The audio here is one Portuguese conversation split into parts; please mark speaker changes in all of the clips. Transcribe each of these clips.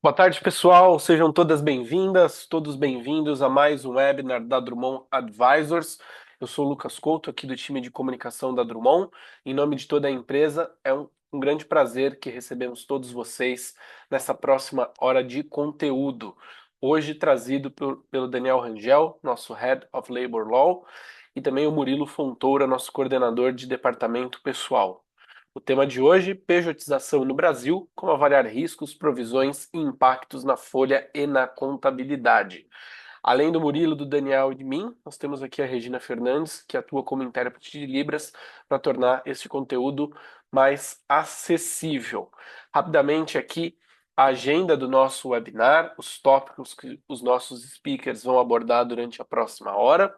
Speaker 1: Boa tarde, pessoal. Sejam todas bem-vindas, todos bem-vindos a mais um webinar da Drummond Advisors. Eu sou o Lucas Couto, aqui do time de comunicação da Drummond. Em nome de toda a empresa, é um grande prazer que recebemos todos vocês nessa próxima hora de conteúdo. Hoje trazido pelo Daniel Rangel, nosso Head of Labor Law, e também o Murilo Fontoura, nosso coordenador de departamento pessoal. O tema de hoje, pejotização no Brasil, como avaliar riscos, provisões e impactos na folha e na contabilidade. Além do Murilo, do Daniel e de mim, nós temos aqui a Regina Fernandes, que atua como intérprete de Libras para tornar esse conteúdo mais acessível. Rapidamente aqui, a agenda do nosso webinar, os tópicos que os nossos speakers vão abordar durante a próxima hora.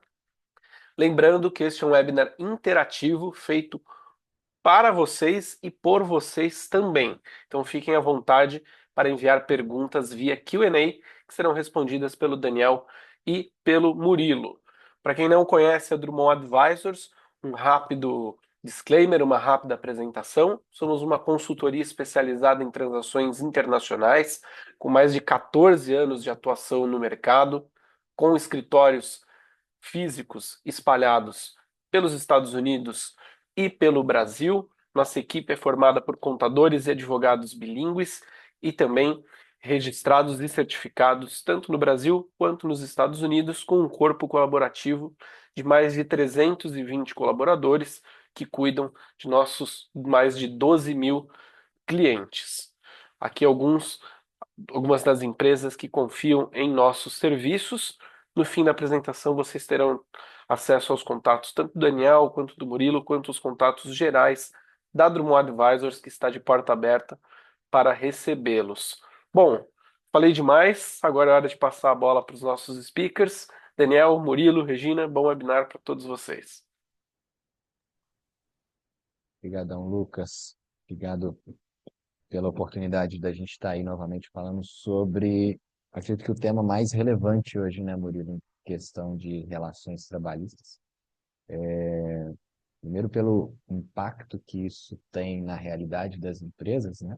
Speaker 1: Lembrando que este é um webinar interativo feito para vocês e por vocês também. Então fiquem à vontade para enviar perguntas via Q&A, que serão respondidas pelo Daniel e pelo Murilo. Para quem não conhece a Drummond Advisors, um rápido disclaimer, uma rápida apresentação. Somos uma consultoria especializada em transações internacionais, com mais de 14 anos de atuação no mercado, com escritórios físicos espalhados pelos Estados Unidos e pelo Brasil. Nossa equipe é formada por contadores e advogados bilíngues e também registrados e certificados tanto no Brasil quanto nos Estados Unidos, com um corpo colaborativo de mais de 320 colaboradores que cuidam de nossos mais de 12 mil clientes. Aqui algumas das empresas que confiam em nossos serviços. No fim da apresentação, vocês terão acesso aos contatos tanto do Daniel, quanto do Murilo, quanto os contatos gerais da Drummond Advisors, que está de porta aberta para recebê-los. Bom, falei demais, agora é hora de passar a bola para os nossos speakers. Daniel, Murilo, Regina, bom webinar para todos vocês.
Speaker 2: Obrigadão, Lucas. Obrigado pela oportunidade da gente estar aí novamente falando sobre, acredito que o tema mais relevante hoje, né, Murilo, em questão de relações trabalhistas. Primeiro pelo impacto que isso tem na realidade das empresas, né?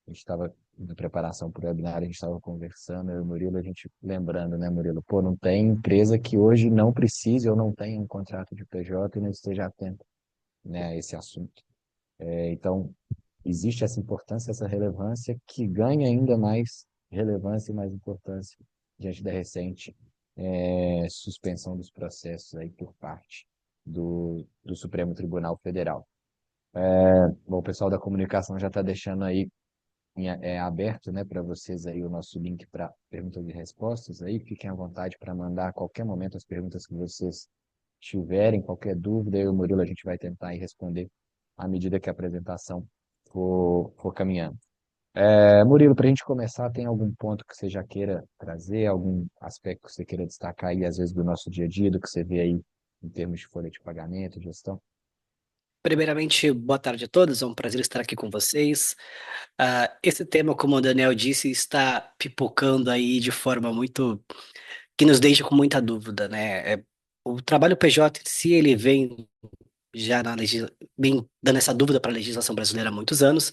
Speaker 2: A gente estava na preparação para o webinar, a gente estava conversando, eu e o Murilo, a gente lembrando, né, Murilo? Pô, não tem empresa que hoje não precise ou não tenha um contrato de PJ e não esteja atento, né, a esse assunto. Então, existe essa importância, essa relevância que ganha ainda mais relevância e mais importância diante da recente suspensão dos processos aí por parte do Supremo Tribunal Federal. Bom, o pessoal da comunicação já está deixando aí aberto, né, para vocês aí o nosso link para perguntas e respostas aí. Fiquem à vontade para mandar a qualquer momento as perguntas que vocês tiverem, qualquer dúvida, eu e o Murilo a gente vai tentar aí responder à medida que a apresentação for caminhando. Murilo, para a gente começar, tem algum ponto que você já queira trazer, algum aspecto que você queira destacar aí, às vezes, do nosso dia a dia, do que você vê aí em termos de folha de pagamento, gestão?
Speaker 3: Primeiramente, boa tarde a todos, é um prazer estar aqui com vocês. Esse tema, como o Daniel disse, está pipocando aí de forma muito que nos deixa com muita dúvida, né? O trabalho PJ em si, ele vem já vem dando essa dúvida para a legislação brasileira há muitos anos,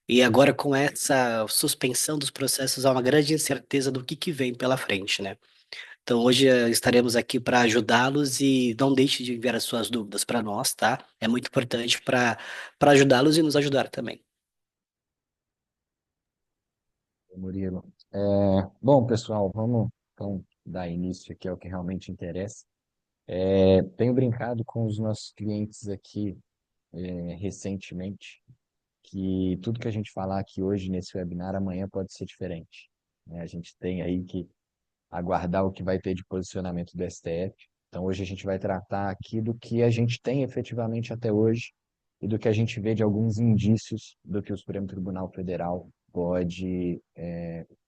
Speaker 3: e agora com essa suspensão dos processos há uma grande incerteza do que vem pela frente, né? Então, hoje estaremos aqui para ajudá-los e não deixe de enviar as suas dúvidas para nós, tá? É muito importante para ajudá-los e nos ajudar também.
Speaker 2: Murilo. Bom, pessoal, vamos então dar início aqui ao que realmente interessa. Tenho brincado com os nossos clientes aqui recentemente que tudo que a gente falar aqui hoje nesse webinar, amanhã pode ser diferente, né? A gente tem aí que aguardar o que vai ter de posicionamento do STF. Então, hoje a gente vai tratar aqui do que a gente tem efetivamente até hoje e do que a gente vê de alguns indícios do que o Supremo Tribunal Federal pode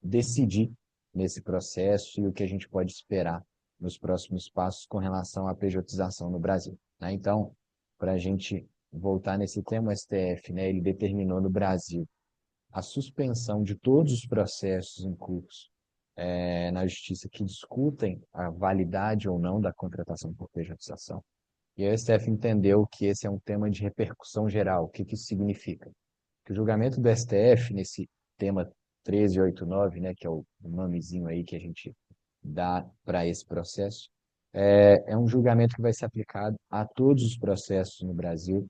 Speaker 2: decidir nesse processo e o que a gente pode esperar nos próximos passos com relação à pejotização no Brasil, né? Então, para a gente voltar nesse tema, o STF, né, ele determinou no Brasil a suspensão de todos os processos em curso na justiça que discutem a validade ou não da contratação por pejotização. E a STF entendeu que esse é um tema de repercussão geral. O que isso significa? Que o julgamento do STF nesse tema 1389, né, que é o nomezinho aí que a gente dá para esse processo, é um julgamento que vai ser aplicado a todos os processos no Brasil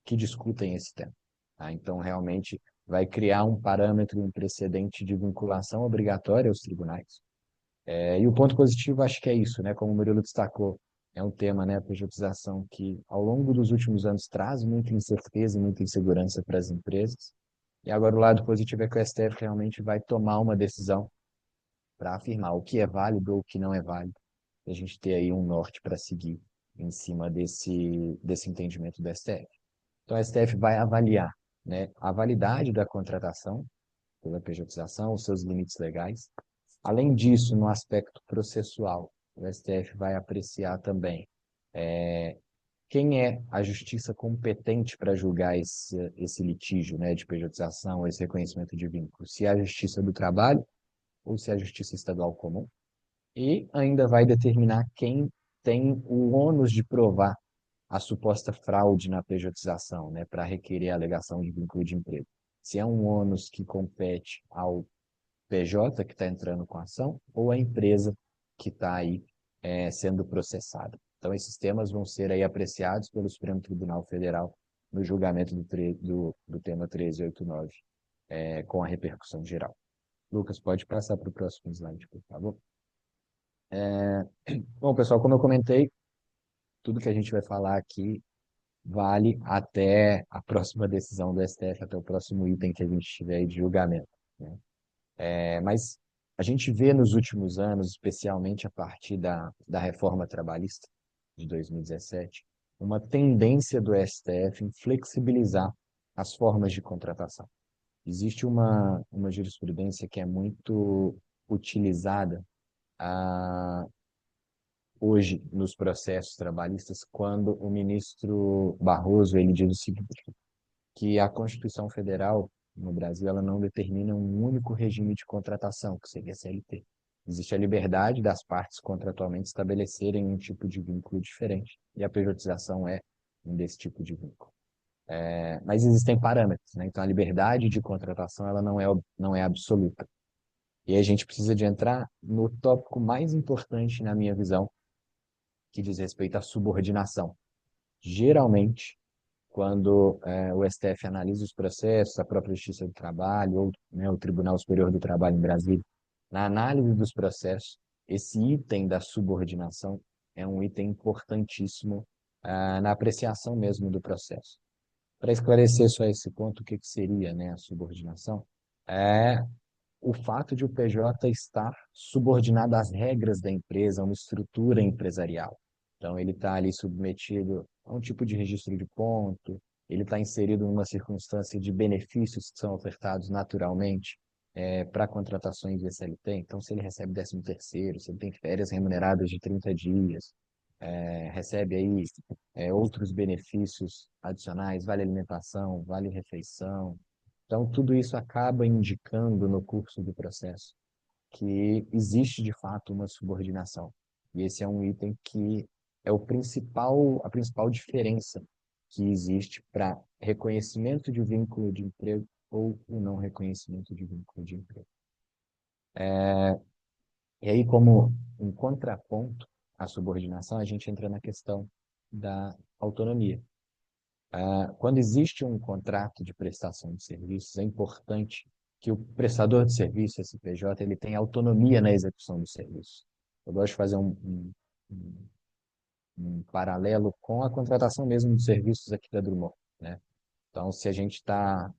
Speaker 2: que discutem esse tema. Tá? Então, realmente, vai criar um parâmetro, um precedente de vinculação obrigatória aos tribunais. E o ponto positivo, acho que é isso, né? Como o Murilo destacou, é um tema, né, a pejotização, que ao longo dos últimos anos traz muita incerteza e muita insegurança para as empresas. E agora o lado positivo é que o STF realmente vai tomar uma decisão para afirmar o que é válido ou o que não é válido. E a gente ter aí um norte para seguir em cima desse entendimento do STF. Então, o STF vai avaliar, né, a validade da contratação pela pejotização, os seus limites legais. Além disso, no aspecto processual, o STF vai apreciar também quem é a justiça competente para julgar esse litígio, né, de pejotização, esse reconhecimento de vínculo. Se é a Justiça do Trabalho ou se é a Justiça Estadual Comum. E ainda vai determinar quem tem o ônus de provar a suposta fraude na pejotização, né, para requerer a alegação de vínculo de emprego. Se é um ônus que compete ao PJ que está entrando com a ação ou a empresa que está aí sendo processada. Então, esses temas vão ser aí apreciados pelo Supremo Tribunal Federal no julgamento do tema 1389, com a repercussão geral. Lucas, pode passar para o próximo slide, por favor. Bom, pessoal, como eu comentei, tudo que a gente vai falar aqui vale até a próxima decisão do STF, até o próximo item que a gente tiver aí de julgamento, né? Mas a gente vê nos últimos anos, especialmente a partir da reforma trabalhista de 2017, uma tendência do STF em flexibilizar as formas de contratação. Existe uma jurisprudência que é muito utilizada hoje nos processos trabalhistas, quando o ministro Barroso ele diz o seguinte, que a Constituição Federal no Brasil ela não determina um único regime de contratação, que seria a CLT. Existe a liberdade das partes contratualmente estabelecerem um tipo de vínculo diferente, e a pejotização é um desse tipo de vínculo. Mas existem parâmetros, né? Então a liberdade de contratação ela não é absoluta. E a gente precisa de entrar no tópico mais importante na minha visão, que diz respeito à subordinação. Geralmente, quando o STF analisa os processos, a própria Justiça do Trabalho, ou né, o Tribunal Superior do Trabalho em Brasília, na análise dos processos, esse item da subordinação é um item importantíssimo na apreciação mesmo do processo. Para esclarecer só esse ponto, o que seria, né, a subordinação? É o fato de o PJ estar subordinado às regras da empresa, a uma estrutura empresarial. Então, ele está ali submetido a um tipo de registro de ponto, ele está inserido numa circunstância de benefícios que são ofertados naturalmente para contratações de CLT. Então, se ele recebe 13º, se ele tem férias remuneradas de 30 dias, recebe aí outros benefícios adicionais, vale alimentação, vale refeição. Então, tudo isso acaba indicando no curso do processo que existe de fato uma subordinação. E esse é um item que é a principal diferença que existe para reconhecimento de vínculo de emprego ou o não reconhecimento de vínculo de emprego. E aí, como um contraponto à subordinação, a gente entra na questão da autonomia. Quando existe um contrato de prestação de serviços, é importante que o prestador de serviço, esse PJ, ele tenha autonomia na execução do serviço. Eu gosto de fazer um paralelo com a contratação mesmo de serviços aqui da Drummond, né? Então, se a gente está,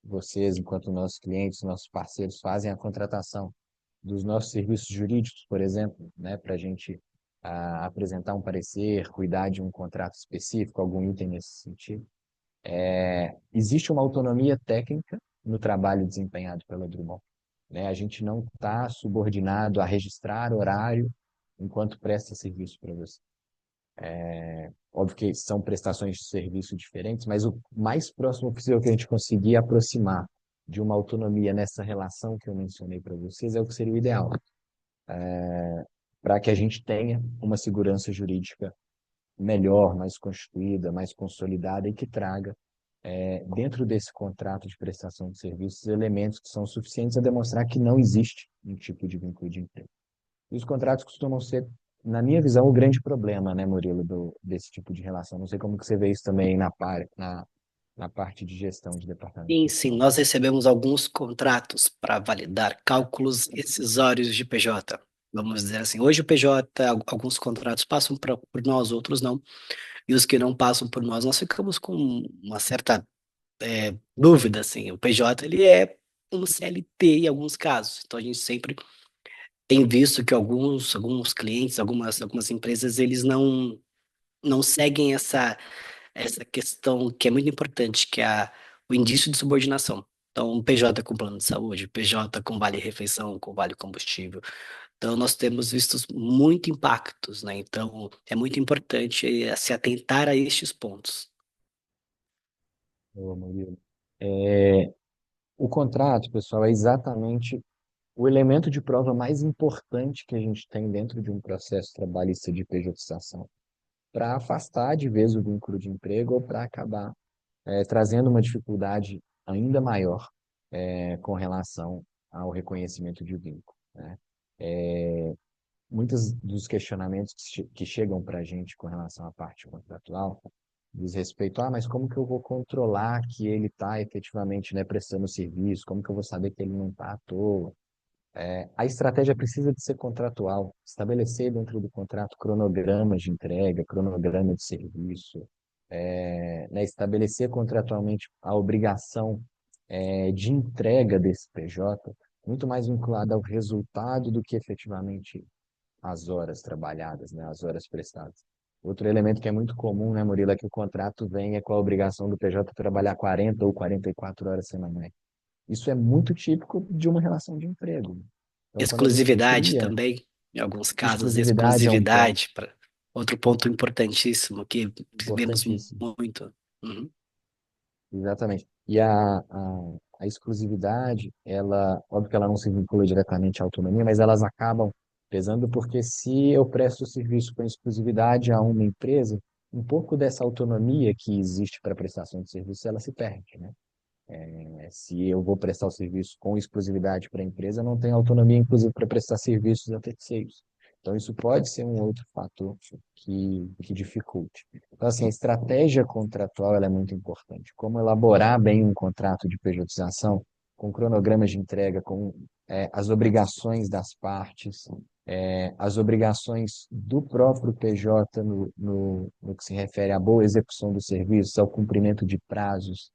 Speaker 2: vocês, enquanto nossos clientes, nossos parceiros, fazem a contratação dos nossos serviços jurídicos, por exemplo, né, para a gente apresentar um parecer, cuidar de um contrato específico, algum item nesse sentido, existe uma autonomia técnica no trabalho desempenhado pela Drummond, né? A gente não está subordinado a registrar horário enquanto presta serviço para você. Óbvio que são prestações de serviço diferentes, mas o mais próximo possível que a gente conseguir aproximar de uma autonomia nessa relação que eu mencionei para vocês é o que seria o ideal, para que a gente tenha uma segurança jurídica melhor, mais constituída, mais consolidada e que traga dentro desse contrato de prestação de serviços, elementos que são suficientes a demonstrar que não existe um tipo de vínculo de emprego. E os contratos costumam ser, na minha visão, o grande problema, né, Murilo, desse tipo de relação. Não sei como que você vê isso também na parte de gestão de departamento
Speaker 3: Sim, sim,
Speaker 2: pessoal.
Speaker 3: nós recebemos alguns contratos para validar cálculos rescisórios de PJ. Vamos dizer assim, hoje o PJ, alguns contratos passam por nós, outros não. E os que não passam por nós, nós ficamos com uma certa dúvida, assim. O PJ, ele é um CLT em alguns casos. Então, a gente sempre tem visto que alguns clientes, algumas empresas, eles não seguem essa questão que é muito importante, que é o indício de subordinação. Então, um PJ com plano de saúde, PJ com vale-refeição, com vale-combustível. Então, nós temos visto muito impactos, né? Então, é muito importante se atentar a estes pontos.
Speaker 2: Ô, Murilo. É, o contrato, pessoal, é exatamente o elemento de prova mais importante que a gente tem dentro de um processo trabalhista de pejotização, para afastar de vez o vínculo de emprego ou para acabar trazendo uma dificuldade ainda maior com relação ao reconhecimento de vínculo, né? Muitos dos questionamentos que chegam para a gente com relação à parte contratual diz respeito, mas como que eu vou controlar que ele está efetivamente, né, prestando serviço? Como que eu vou saber que ele não está à toa? A estratégia precisa de ser contratual, estabelecer dentro do contrato cronogramas de entrega, cronograma de serviço, né, estabelecer contratualmente a obrigação de entrega desse PJ, muito mais vinculada ao resultado do que efetivamente às horas trabalhadas, né, às horas prestadas. Outro elemento que é muito comum, né, Murilo, é que o contrato venha com a obrigação do PJ trabalhar 40 ou 44 horas semanais. Isso é muito típico de uma relação de emprego. Então, quando a gente
Speaker 3: Exclusividade
Speaker 2: cria
Speaker 3: também, em alguns casos,
Speaker 2: exclusividade, é um ponto
Speaker 3: exclusividade, outro ponto importantíssimo que vemos
Speaker 2: importantíssimo.
Speaker 3: muito. Uhum.
Speaker 2: Exatamente. E a exclusividade, ela, óbvio que ela não se vincula diretamente à autonomia, mas elas acabam pesando porque se eu presto serviço com exclusividade a uma empresa, um pouco dessa autonomia que existe para a prestação de serviço, ela se perde, né? Se eu vou prestar o serviço com exclusividade para a empresa, eu não tenho autonomia, inclusive, para prestar serviços a terceiros. Então, isso pode ser um outro fator que dificulte. Então, assim, a estratégia contratual ela é muito importante. Como elaborar bem um contrato de pejotização, com cronogramas de entrega, com as obrigações das partes, as obrigações do próprio PJ no que se refere à boa execução do serviço, ao cumprimento de prazos,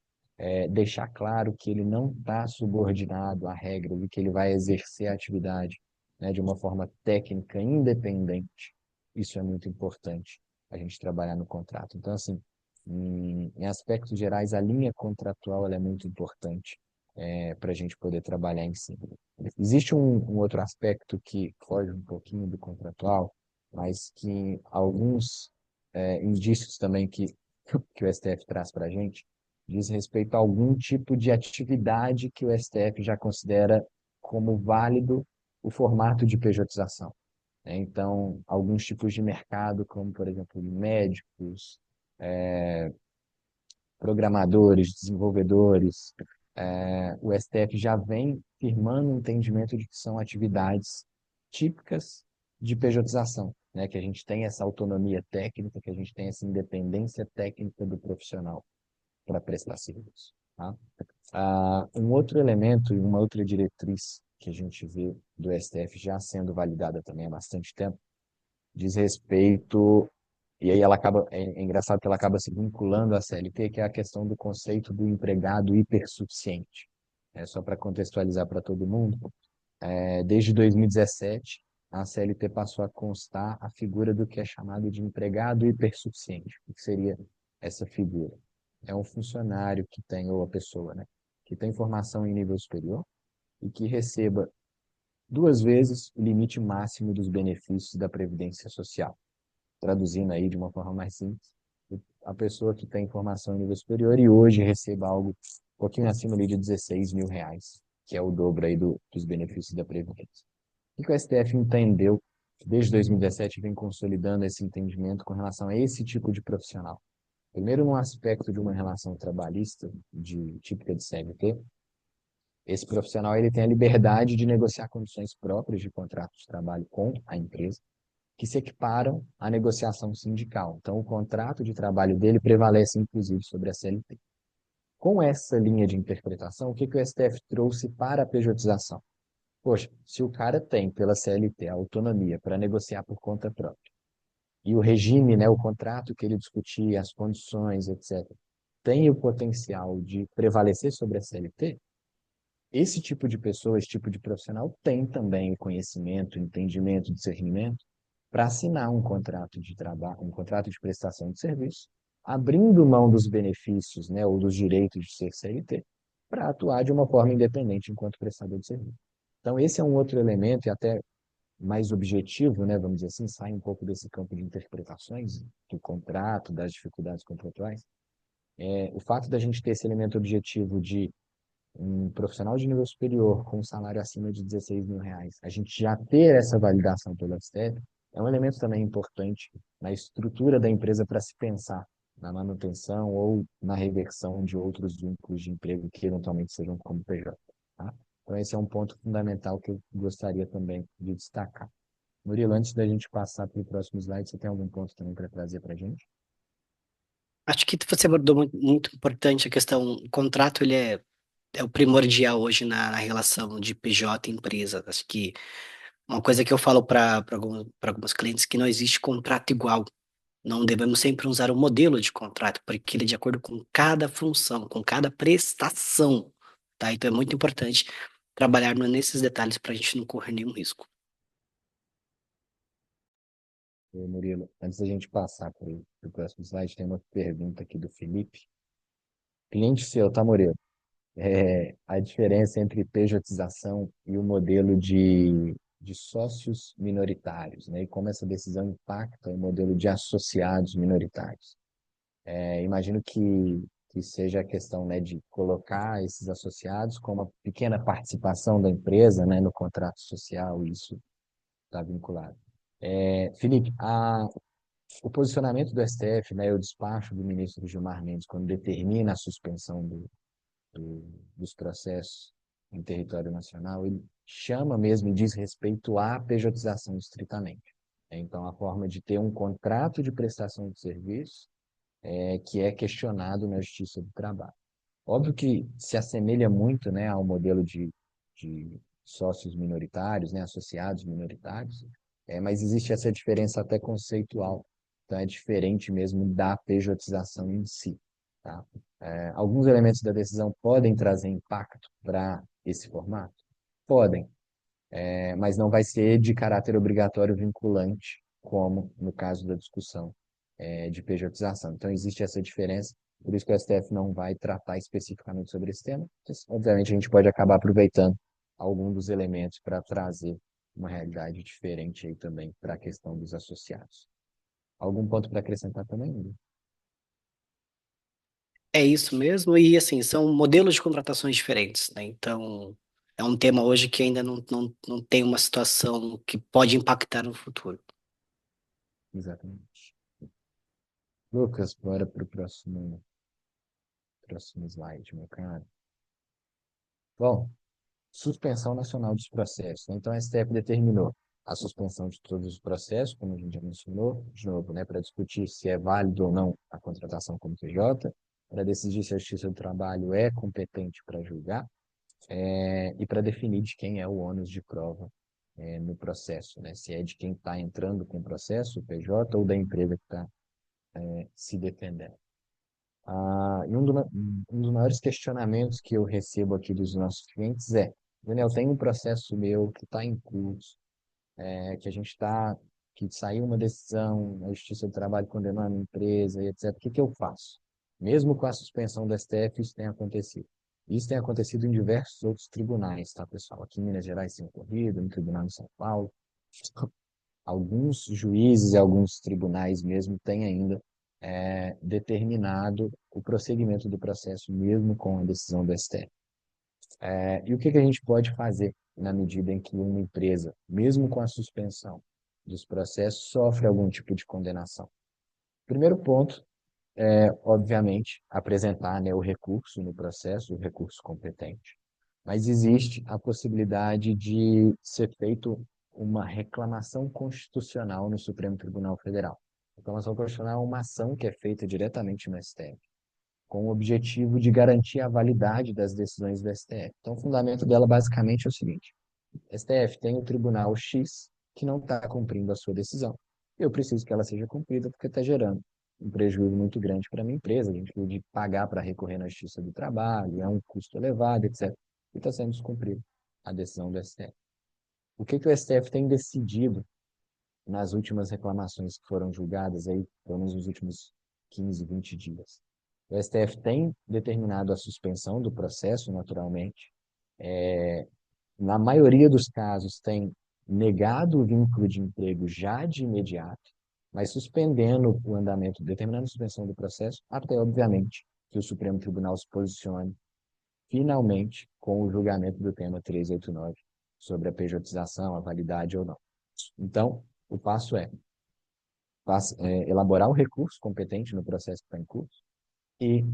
Speaker 2: deixar claro que ele não está subordinado à regra de que ele vai exercer a atividade, né, de uma forma técnica independente. Isso é muito importante, a gente trabalhar no contrato. Então, assim, em aspectos gerais, a linha contratual ela é muito importante para a gente poder trabalhar em cima. Existe um outro aspecto que foge um pouquinho do contratual, mas que alguns indícios também que o STF traz para a gente diz respeito a algum tipo de atividade que o STF já considera como válido o formato de pejotização, né? Então, alguns tipos de mercado, como, por exemplo, médicos, programadores, desenvolvedores, o STF já vem firmando o entendimento de que são atividades típicas de pejotização, né? Que a gente tem essa autonomia técnica, que a gente tem essa independência técnica do profissional para prestar serviço, tá? Um outro elemento e uma outra diretriz que a gente vê do STF já sendo validada também há bastante tempo diz respeito, e aí ela acaba, é engraçado que ela acaba se vinculando à CLT, que é a questão do conceito do empregado hipersuficiente. Só para contextualizar para todo mundo, desde 2017, a CLT passou a constar a figura do que é chamado de empregado hipersuficiente. O que seria essa figura? É um funcionário que tem, ou a pessoa, né, que tem formação em nível superior e que receba duas vezes o limite máximo dos benefícios da Previdência Social. Traduzindo aí de uma forma mais simples, a pessoa que tem formação em nível superior e hoje receba algo um pouquinho acima ali de R$ 16.000, que é o dobro aí dos benefícios da Previdência. O que o STF entendeu desde 2017 vem consolidando esse entendimento com relação a esse tipo de profissional? Primeiro, no aspecto de uma relação trabalhista típica de CLT, esse profissional ele tem a liberdade de negociar condições próprias de contrato de trabalho com a empresa, que se equiparam à negociação sindical. Então, o contrato de trabalho dele prevalece, inclusive, sobre a CLT. Com essa linha de interpretação, o que que o STF trouxe para a pejotização? Poxa, se o cara tem, pela CLT, a autonomia para negociar por conta própria, e o regime, né, o contrato que ele discutia, as condições, etc., tem o potencial de prevalecer sobre a CLT, esse tipo de pessoa, esse tipo de profissional tem também o conhecimento, entendimento, discernimento para assinar um contrato de trabalho, um contrato de prestação de serviço, abrindo mão dos benefícios, né, ou dos direitos de ser CLT, para atuar de uma forma independente enquanto prestador de serviço. Então, esse é um outro elemento, e até mais objetivo, né, vamos dizer assim, sai um pouco desse campo de interpretações do contrato, das dificuldades contratuais. O fato da gente ter esse elemento objetivo de um profissional de nível superior com um salário acima de R$ 16.000, a gente já ter essa validação pelo STF, é um elemento também importante na estrutura da empresa para se pensar na manutenção ou na reversão de outros vínculos de emprego que eventualmente sejam como PJ. Tá? Então, esse é um ponto fundamental que eu gostaria também de destacar. Murilo, antes da gente passar para o próximo slide, você tem algum ponto também para trazer para a gente?
Speaker 3: Acho que você abordou muito importante a questão, o contrato ele é o primordial hoje na relação de PJ e empresa. Acho que uma coisa que eu falo para alguns clientes é que não existe contrato igual. Não devemos sempre usar o modelo de contrato, porque ele é de acordo com cada função, com cada prestação, tá? Então é muito importante trabalhar nesses detalhes para a gente não correr nenhum risco.
Speaker 2: Murilo, antes da gente passar para o próximo slide, tem uma pergunta aqui do Felipe. Cliente seu, tá, Murilo? A diferença entre pejotização e o modelo de sócios minoritários, né? E como essa decisão impacta o modelo de associados minoritários. Imagino que seja a questão, né, de colocar esses associados com uma pequena participação da empresa, né, no contrato social, isso está vinculado. Felipe, o posicionamento do STF, né, o despacho do ministro Gilmar Mendes, quando determina a suspensão dos processos em território nacional, ele chama mesmo e diz respeito à pejotização estritamente. Então, a forma de ter um contrato de prestação de serviço que é questionado na Justiça do Trabalho. Óbvio que se assemelha muito, né, ao modelo de sócios minoritários, né, associados minoritários, mas existe essa diferença até conceitual. Então, é diferente mesmo da pejotização em si. Tá? Alguns elementos da decisão podem trazer impacto para esse formato? Podem, mas não vai ser de caráter obrigatório vinculante, como no caso da discussão de pejotização. Então, existe essa diferença, por isso que o STF não vai tratar especificamente sobre esse tema. Mas, obviamente, a gente pode acabar aproveitando algum dos elementos para trazer uma realidade diferente aí também para a questão dos associados. Algum ponto para acrescentar também, Ingrid?
Speaker 3: É isso mesmo, e assim, são modelos de contratações diferentes, né? Então, é um tema hoje que ainda não tem uma situação que pode impactar no futuro.
Speaker 2: Exatamente. Lucas, bora para o próximo slide, meu cara. Bom, suspensão nacional dos processos, né? Então, a STF determinou a suspensão de todos os processos, como a gente já mencionou, de novo, né, para discutir se é válido ou não a contratação como PJ, para decidir se a Justiça do Trabalho é competente para julgar, e para definir de quem é o ônus de prova no processo, né? Se é de quem está entrando com o processo, o PJ, ou da empresa que está se defendendo. E um dos maiores questionamentos que eu recebo aqui dos nossos clientes é: Daniel, tem um processo meu que está em curso, que a gente está, que saiu uma decisão, a Justiça do Trabalho condenando a empresa e etc. O que que eu faço? Mesmo com a suspensão do STF, isso tem acontecido. Isso tem acontecido em diversos outros tribunais, tá, pessoal? Aqui em Minas Gerais tem ocorrido, no Tribunal de São Paulo. Alguns juízes e alguns tribunais mesmo têm ainda determinado o prosseguimento do processo, mesmo com a decisão do STF. E o que que a gente pode fazer na medida em que uma empresa, mesmo com a suspensão dos processos, sofre algum tipo de condenação? Primeiro ponto obviamente, apresentar, né, o recurso no processo, o recurso competente, mas existe a possibilidade de ser feito uma reclamação constitucional no Supremo Tribunal Federal. Reclamação constitucional é uma ação que é feita diretamente no STF, com o objetivo de garantir a validade das decisões do STF. Então, o fundamento dela basicamente é o seguinte: STF tem o Tribunal X que não está cumprindo a sua decisão. Eu preciso que ela seja cumprida porque está gerando um prejuízo muito grande para a minha empresa. A gente tem de pagar para recorrer na Justiça do Trabalho, é um custo elevado, etc. E está sendo descumprida a decisão do STF. O que que o STF tem decidido nas últimas reclamações que foram julgadas aí, pelo menos nos últimos 15, 20 dias? O STF tem determinado a suspensão do processo, naturalmente, na maioria dos casos, tem negado o vínculo de emprego já de imediato, mas suspendendo o andamento, determinando a suspensão do processo, até, obviamente, que o Supremo Tribunal se posicione finalmente com o julgamento do tema 389 sobre a pejotização, a validade ou não. Então, o passo é, elaborar o recurso competente no processo que está em curso e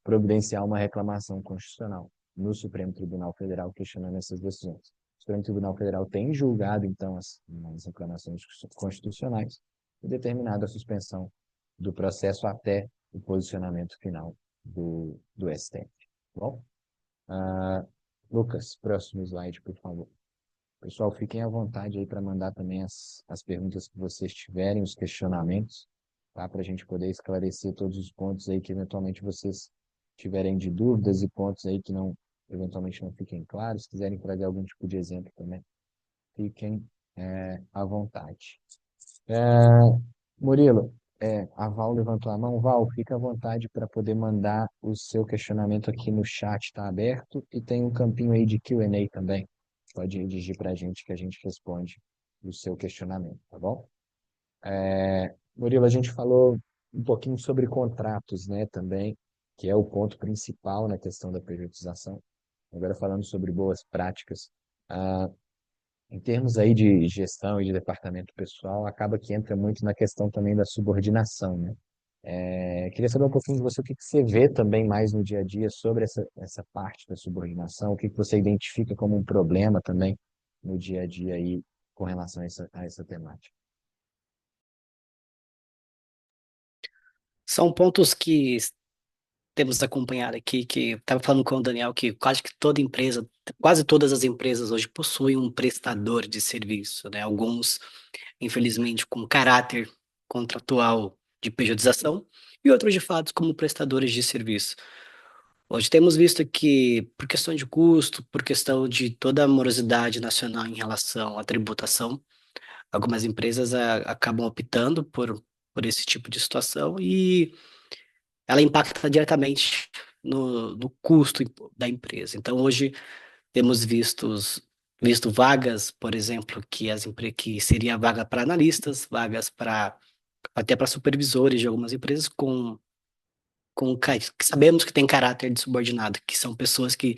Speaker 2: providenciar uma reclamação constitucional no Supremo Tribunal Federal questionando essas decisões. O Supremo Tribunal Federal tem julgado, então, as reclamações constitucionais e determinado a suspensão do processo até o posicionamento final do STF. Bom, Lucas, próximo slide, por favor. Pessoal, fiquem à vontade aí para mandar também as perguntas que vocês tiverem, os questionamentos, tá? Para a gente poder esclarecer todos os pontos aí que eventualmente vocês tiverem de dúvidas e pontos aí que não, eventualmente não fiquem claros. Se quiserem trazer algum tipo de exemplo também, fiquem à vontade. É, Murilo, a Val levantou a mão. Val, fica à vontade para poder mandar o seu questionamento aqui no chat, está aberto, e tem um campinho aí de Q&A também. Pode redigir para a gente que a gente responde o seu questionamento, tá bom? Murilo, a gente falou um pouquinho sobre contratos, né, também, que é o ponto principal na questão da periodização. Agora falando sobre boas práticas. Ah, em termos aí de gestão e de departamento pessoal, acaba que entra muito na questão também da subordinação, né? Queria saber um pouquinho de você, o que que você vê também mais no dia a dia sobre essa parte da subordinação, o que que você identifica como um problema também no dia a dia aí com relação a essa temática.
Speaker 3: São pontos que temos acompanhado aqui, que estava falando com o Daniel, que quase que toda empresa, quase todas as empresas hoje possuem um prestador de serviço, né? Alguns, infelizmente, com caráter contratual de pejotização e outros, de fato, como prestadores de serviço. Hoje temos visto que, por questão de custo, por questão de toda a morosidade nacional em relação à tributação, algumas empresas acabam optando por esse tipo de situação e ela impacta diretamente no custo da empresa. Então, hoje temos visto vagas, por exemplo, que seria vaga para analistas, vagas para até para supervisores de algumas empresas que sabemos que tem caráter de subordinado, que são pessoas que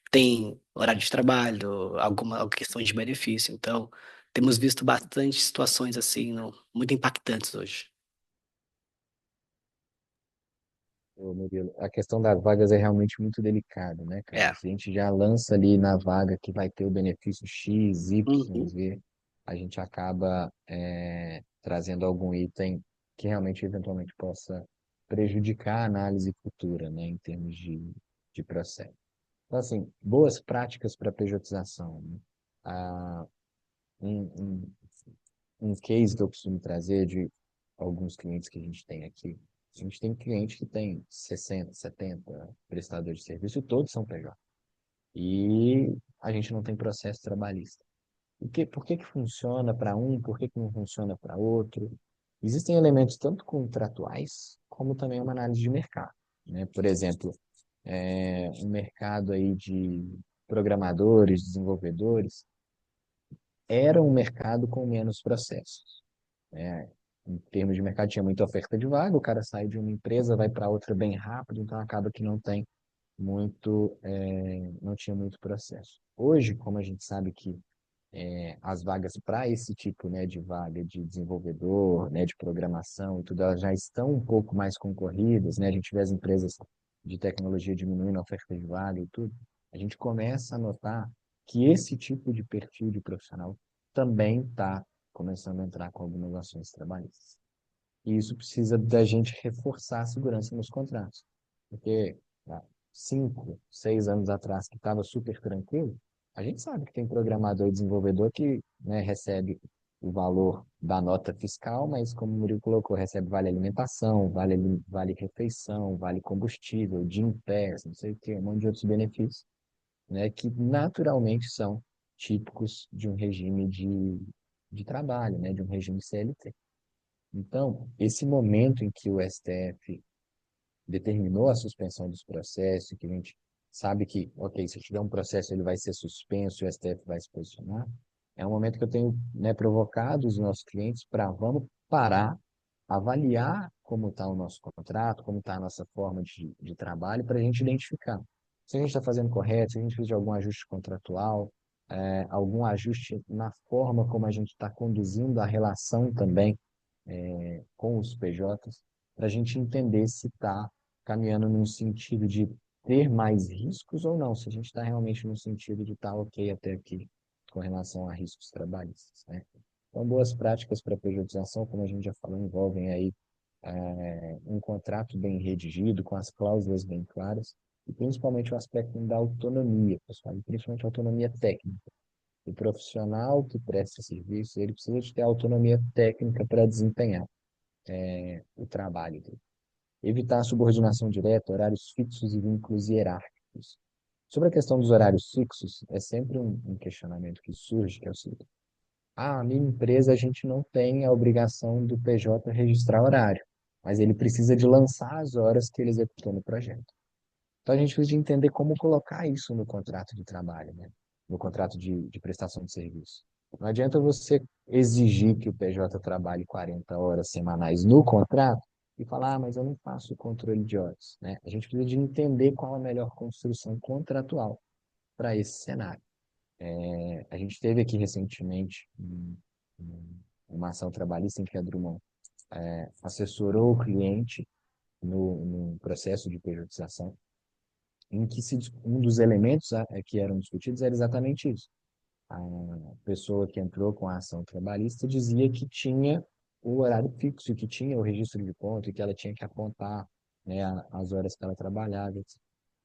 Speaker 3: têm horário de trabalho, alguma questão de benefício. Então, temos visto bastante situações assim, muito impactantes hoje.
Speaker 2: Ô, Murilo, a questão das vagas é realmente muito delicada, né, cara?
Speaker 3: É.
Speaker 2: Se a gente já lança ali na vaga que vai ter o benefício X, Y,
Speaker 3: Uhum.
Speaker 2: Z, a gente acaba trazendo algum item que realmente eventualmente possa prejudicar a análise futura, né, em termos de processo. Então, assim, boas práticas para pejotização, né? Ah, um, um, um case que eu costumo trazer de alguns clientes que a gente tem aqui. A gente tem cliente que tem 60, 70 prestadores de serviço e todos são PJ. E a gente não tem processo trabalhista. Por que que funciona para um, por que que não funciona para outro? Existem elementos tanto contratuais, como também uma análise de mercado, né? Por exemplo, um mercado aí de programadores, desenvolvedores, era um mercado com menos processos, né? Em termos de mercado, tinha muita oferta de vaga, o cara sai de uma empresa, vai para outra bem rápido, então acaba que não tinha muito processo. Hoje, como a gente sabe que as vagas para esse tipo, né, de vaga de desenvolvedor, né, de programação e tudo, elas já estão um pouco mais concorridas, né? A gente vê as empresas de tecnologia diminuindo a oferta de vaga e tudo. A gente começa a notar que esse tipo de perfil de profissional também está começando a entrar com algumas ações trabalhistas. E isso precisa da gente reforçar a segurança nos contratos. Porque há 5, 6 anos atrás, que estava super tranquilo, a gente sabe que tem programador e desenvolvedor que, né, recebe o valor da nota fiscal, mas como o Murilo colocou, recebe vale alimentação, vale refeição, vale combustível, Gympass, não sei o quê, um monte de outros benefícios, né, que naturalmente são típicos de um regime de trabalho, né, de um regime CLT. Então, esse momento em que o STF determinou a suspensão dos processos, que a gente sabe que, ok, se tiver um processo ele vai ser suspenso e o STF vai se posicionar, é um momento que eu tenho, né, provocado os nossos clientes para vamos parar, avaliar como está o nosso contrato, como está a nossa forma de trabalho, para a gente identificar se a gente está fazendo correto, se a gente fez algum ajuste contratual, algum ajuste na forma como a gente está conduzindo a relação também com os PJs, para a gente entender se está caminhando num sentido de ter mais riscos ou não, se a gente está realmente no sentido de estar ok até aqui com relação a riscos trabalhistas, né? Então, boas práticas para pejotização, como a gente já falou, envolvem aí um contrato bem redigido, com as cláusulas bem claras, e principalmente o aspecto da autonomia, pessoal, e principalmente a autonomia técnica. O profissional que presta serviço, ele precisa de ter autonomia técnica para desempenhar o trabalho dele. Evitar a subordinação direta, horários fixos e vínculos hierárquicos. Sobre a questão dos horários fixos, é sempre um questionamento que surge, que é o seguinte: a minha empresa a gente não tem a obrigação do PJ registrar horário, mas ele precisa de lançar as horas que ele executou no projeto. Então a gente precisa de entender como colocar isso no contrato de trabalho, né? No contrato de prestação de serviço. Não adianta você exigir que o PJ trabalhe 40 horas semanais no contrato e falar, mas eu não faço o controle de horas, né? A gente precisa de entender qual a melhor construção contratual para esse cenário. A gente teve aqui recentemente uma ação trabalhista em que a Drummond assessorou o cliente no processo de pejotização em que um dos elementos que eram discutidos era exatamente isso. A pessoa que entrou com a ação trabalhista dizia que tinha o horário fixo, que tinha o registro de ponto, e que ela tinha que apontar, né, as horas que ela trabalhava.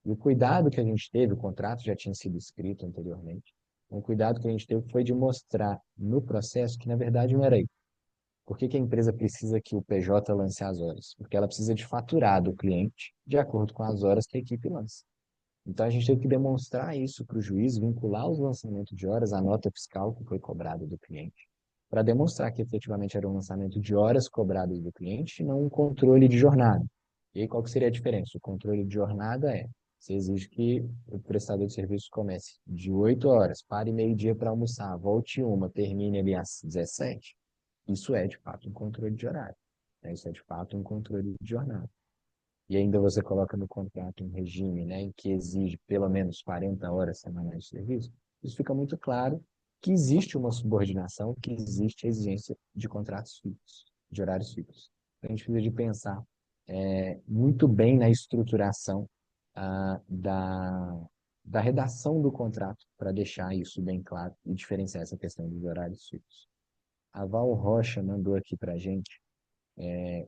Speaker 2: E o cuidado que a gente teve, o contrato já tinha sido escrito anteriormente, o cuidado que a gente teve foi de mostrar no processo que, na verdade, não era isso. Por que que a empresa precisa que o PJ lance as horas? Porque ela precisa de faturar do cliente de acordo com as horas que a equipe lança. Então, a gente teve que demonstrar isso para o juiz, vincular os lançamentos de horas à nota fiscal que foi cobrada do cliente, para demonstrar que efetivamente era um lançamento de horas cobradas do cliente e não um controle de jornada. E aí, qual que seria a diferença? O controle de jornada você exige que o prestador de serviço comece de 8 horas, pare meio-dia para almoçar, volte uma, termine ali às 17. Isso é, de fato, um controle de horário, né? Isso é, de fato, um controle de jornada. E ainda você coloca no contrato um regime, né, em que exige pelo menos 40 horas semanais de serviço, isso fica muito claro que existe uma subordinação, que existe a exigência de contratos fixos, de horários fixos. Então, a gente precisa de pensar muito bem na estruturação da redação do contrato para deixar isso bem claro e diferenciar essa questão dos horários fixos. A Val Rocha mandou aqui para a gente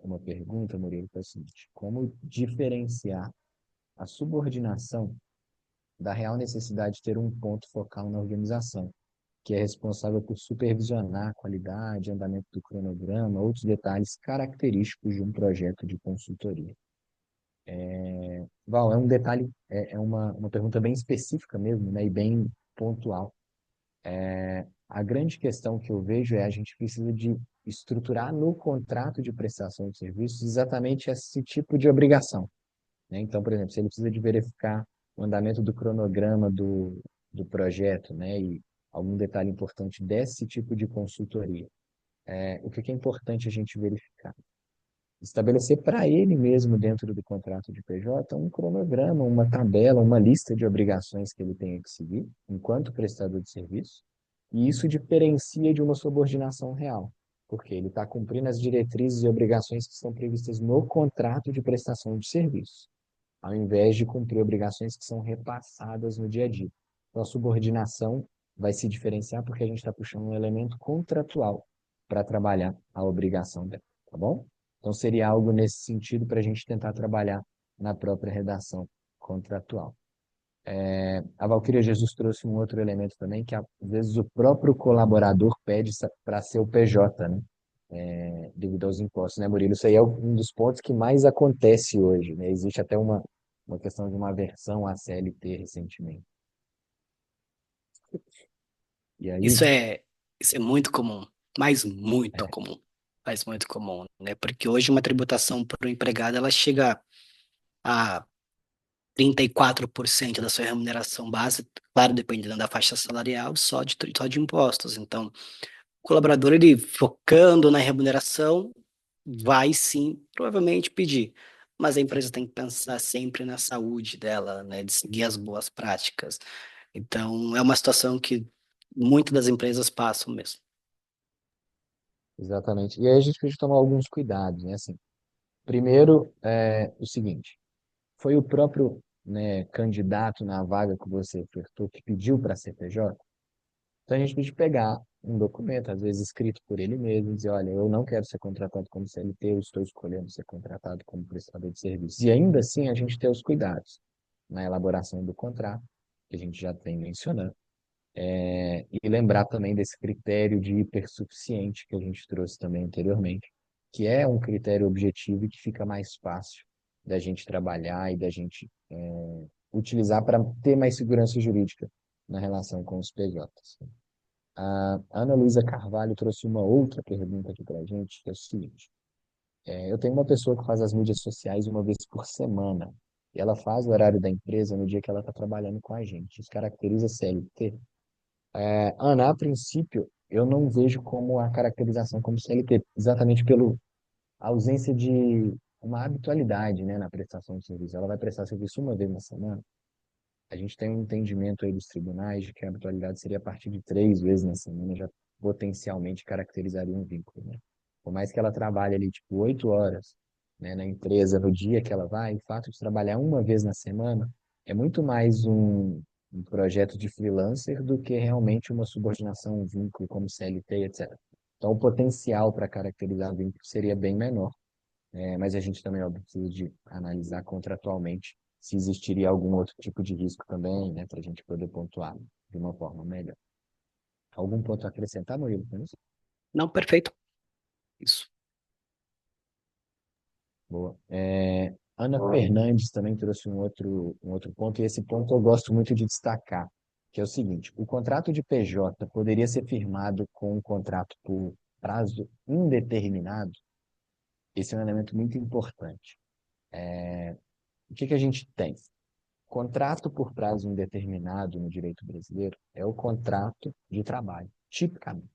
Speaker 2: uma pergunta, Murilo, que é o seguinte: como diferenciar a subordinação da real necessidade de ter um ponto focal na organização, que é responsável por supervisionar a qualidade, andamento do cronograma, outros detalhes característicos de um projeto de consultoria? Val, é um detalhe, é uma pergunta bem específica mesmo, né, e bem pontual. A grande questão que eu vejo é a gente precisa de estruturar no contrato de prestação de serviços exatamente esse tipo de obrigação, né? Então, por exemplo, se ele precisa de verificar o andamento do cronograma do projeto, né, e algum detalhe importante desse tipo de consultoria, o que é importante a gente verificar? Estabelecer para ele mesmo, dentro do contrato de PJ, um cronograma, uma tabela, uma lista de obrigações que ele tenha que seguir enquanto prestador de serviço, E isso diferencia de uma subordinação real, porque ele está cumprindo as diretrizes e obrigações que estão previstas no contrato de prestação de serviço, ao invés de cumprir obrigações que são repassadas no dia a dia. Então, a subordinação vai se diferenciar porque a gente está puxando um elemento contratual para trabalhar a obrigação dela, tá bom? Então, seria algo nesse sentido para a gente tentar trabalhar na própria redação contratual. A Valquíria Jesus trouxe um outro elemento também, que às vezes o próprio colaborador pede para ser o PJ, né? Devido aos impostos, né, Murilo? Isso aí é um dos pontos que mais acontece hoje, né? Existe até uma questão de uma aversão à CLT recentemente. E aí,
Speaker 3: Isso é, isso é muito comum, mas muito
Speaker 2: é,
Speaker 3: comum, mas muito comum, né? Porque hoje uma tributação para o empregado, ela chega a 34% da sua remuneração base, claro, dependendo da faixa salarial, só de impostos. Então, o colaborador, ele focando na remuneração, vai sim, provavelmente pedir. Mas a empresa tem que pensar sempre na saúde dela, né, de seguir as boas práticas. Então, é uma situação que muitas das empresas passam mesmo.
Speaker 2: exatamente. E aí a gente precisa tomar alguns cuidados, né? Assim, primeiro, o seguinte, foi o próprio, né, candidato na vaga que você ofertou que pediu para ser PJ? Então a gente pode pegar um documento, às vezes escrito por ele mesmo, e dizer, olha, eu não quero ser contratado como CLT, eu estou escolhendo ser contratado como prestador de serviços. E ainda assim a gente ter os cuidados na elaboração do contrato, que a gente já tem mencionando, e lembrar também desse critério de hipersuficiente que a gente trouxe também anteriormente, que é um critério objetivo e que fica mais fácil da gente trabalhar e da gente utilizar para ter mais segurança jurídica na relação com os PJs. A Ana Luísa Carvalho trouxe uma outra pergunta aqui para a gente, que é o seguinte: eu tenho uma pessoa que faz as mídias sociais uma vez por semana, e ela faz o horário da empresa no dia que ela está trabalhando com a gente. Isso caracteriza CLT? Ana, a princípio, eu não vejo como a caracterização como CLT, exatamente pela ausência de uma habitualidade, né, na prestação de serviço. Ela vai prestar serviço uma vez na semana. A gente tem um entendimento aí dos tribunais de que a habitualidade seria a partir de 3 vezes na semana, já potencialmente caracterizaria um vínculo, né? Por mais que ela trabalhe ali, tipo, 8 horas, né, na empresa, no dia que ela vai, o fato de trabalhar uma vez na semana é muito mais um projeto de freelancer do que realmente uma subordinação, um vínculo como CLT, etc. Então, o potencial para caracterizar vínculo seria bem menor. Mas a gente também, óbvio, precisa de analisar contratualmente se existiria algum outro tipo de risco também, né, para a gente poder pontuar de uma forma melhor. Algum ponto a acrescentar, Murilo? Com isso?
Speaker 3: Não, perfeito. Isso.
Speaker 2: Boa. Ana Fernandes também trouxe um outro ponto, e esse ponto eu gosto muito de destacar, que é o seguinte: o contrato de PJ poderia ser firmado com um contrato por prazo indeterminado. Esse é um elemento muito importante. O que que a gente tem? Contrato por prazo indeterminado no direito brasileiro é o contrato de trabalho, tipicamente.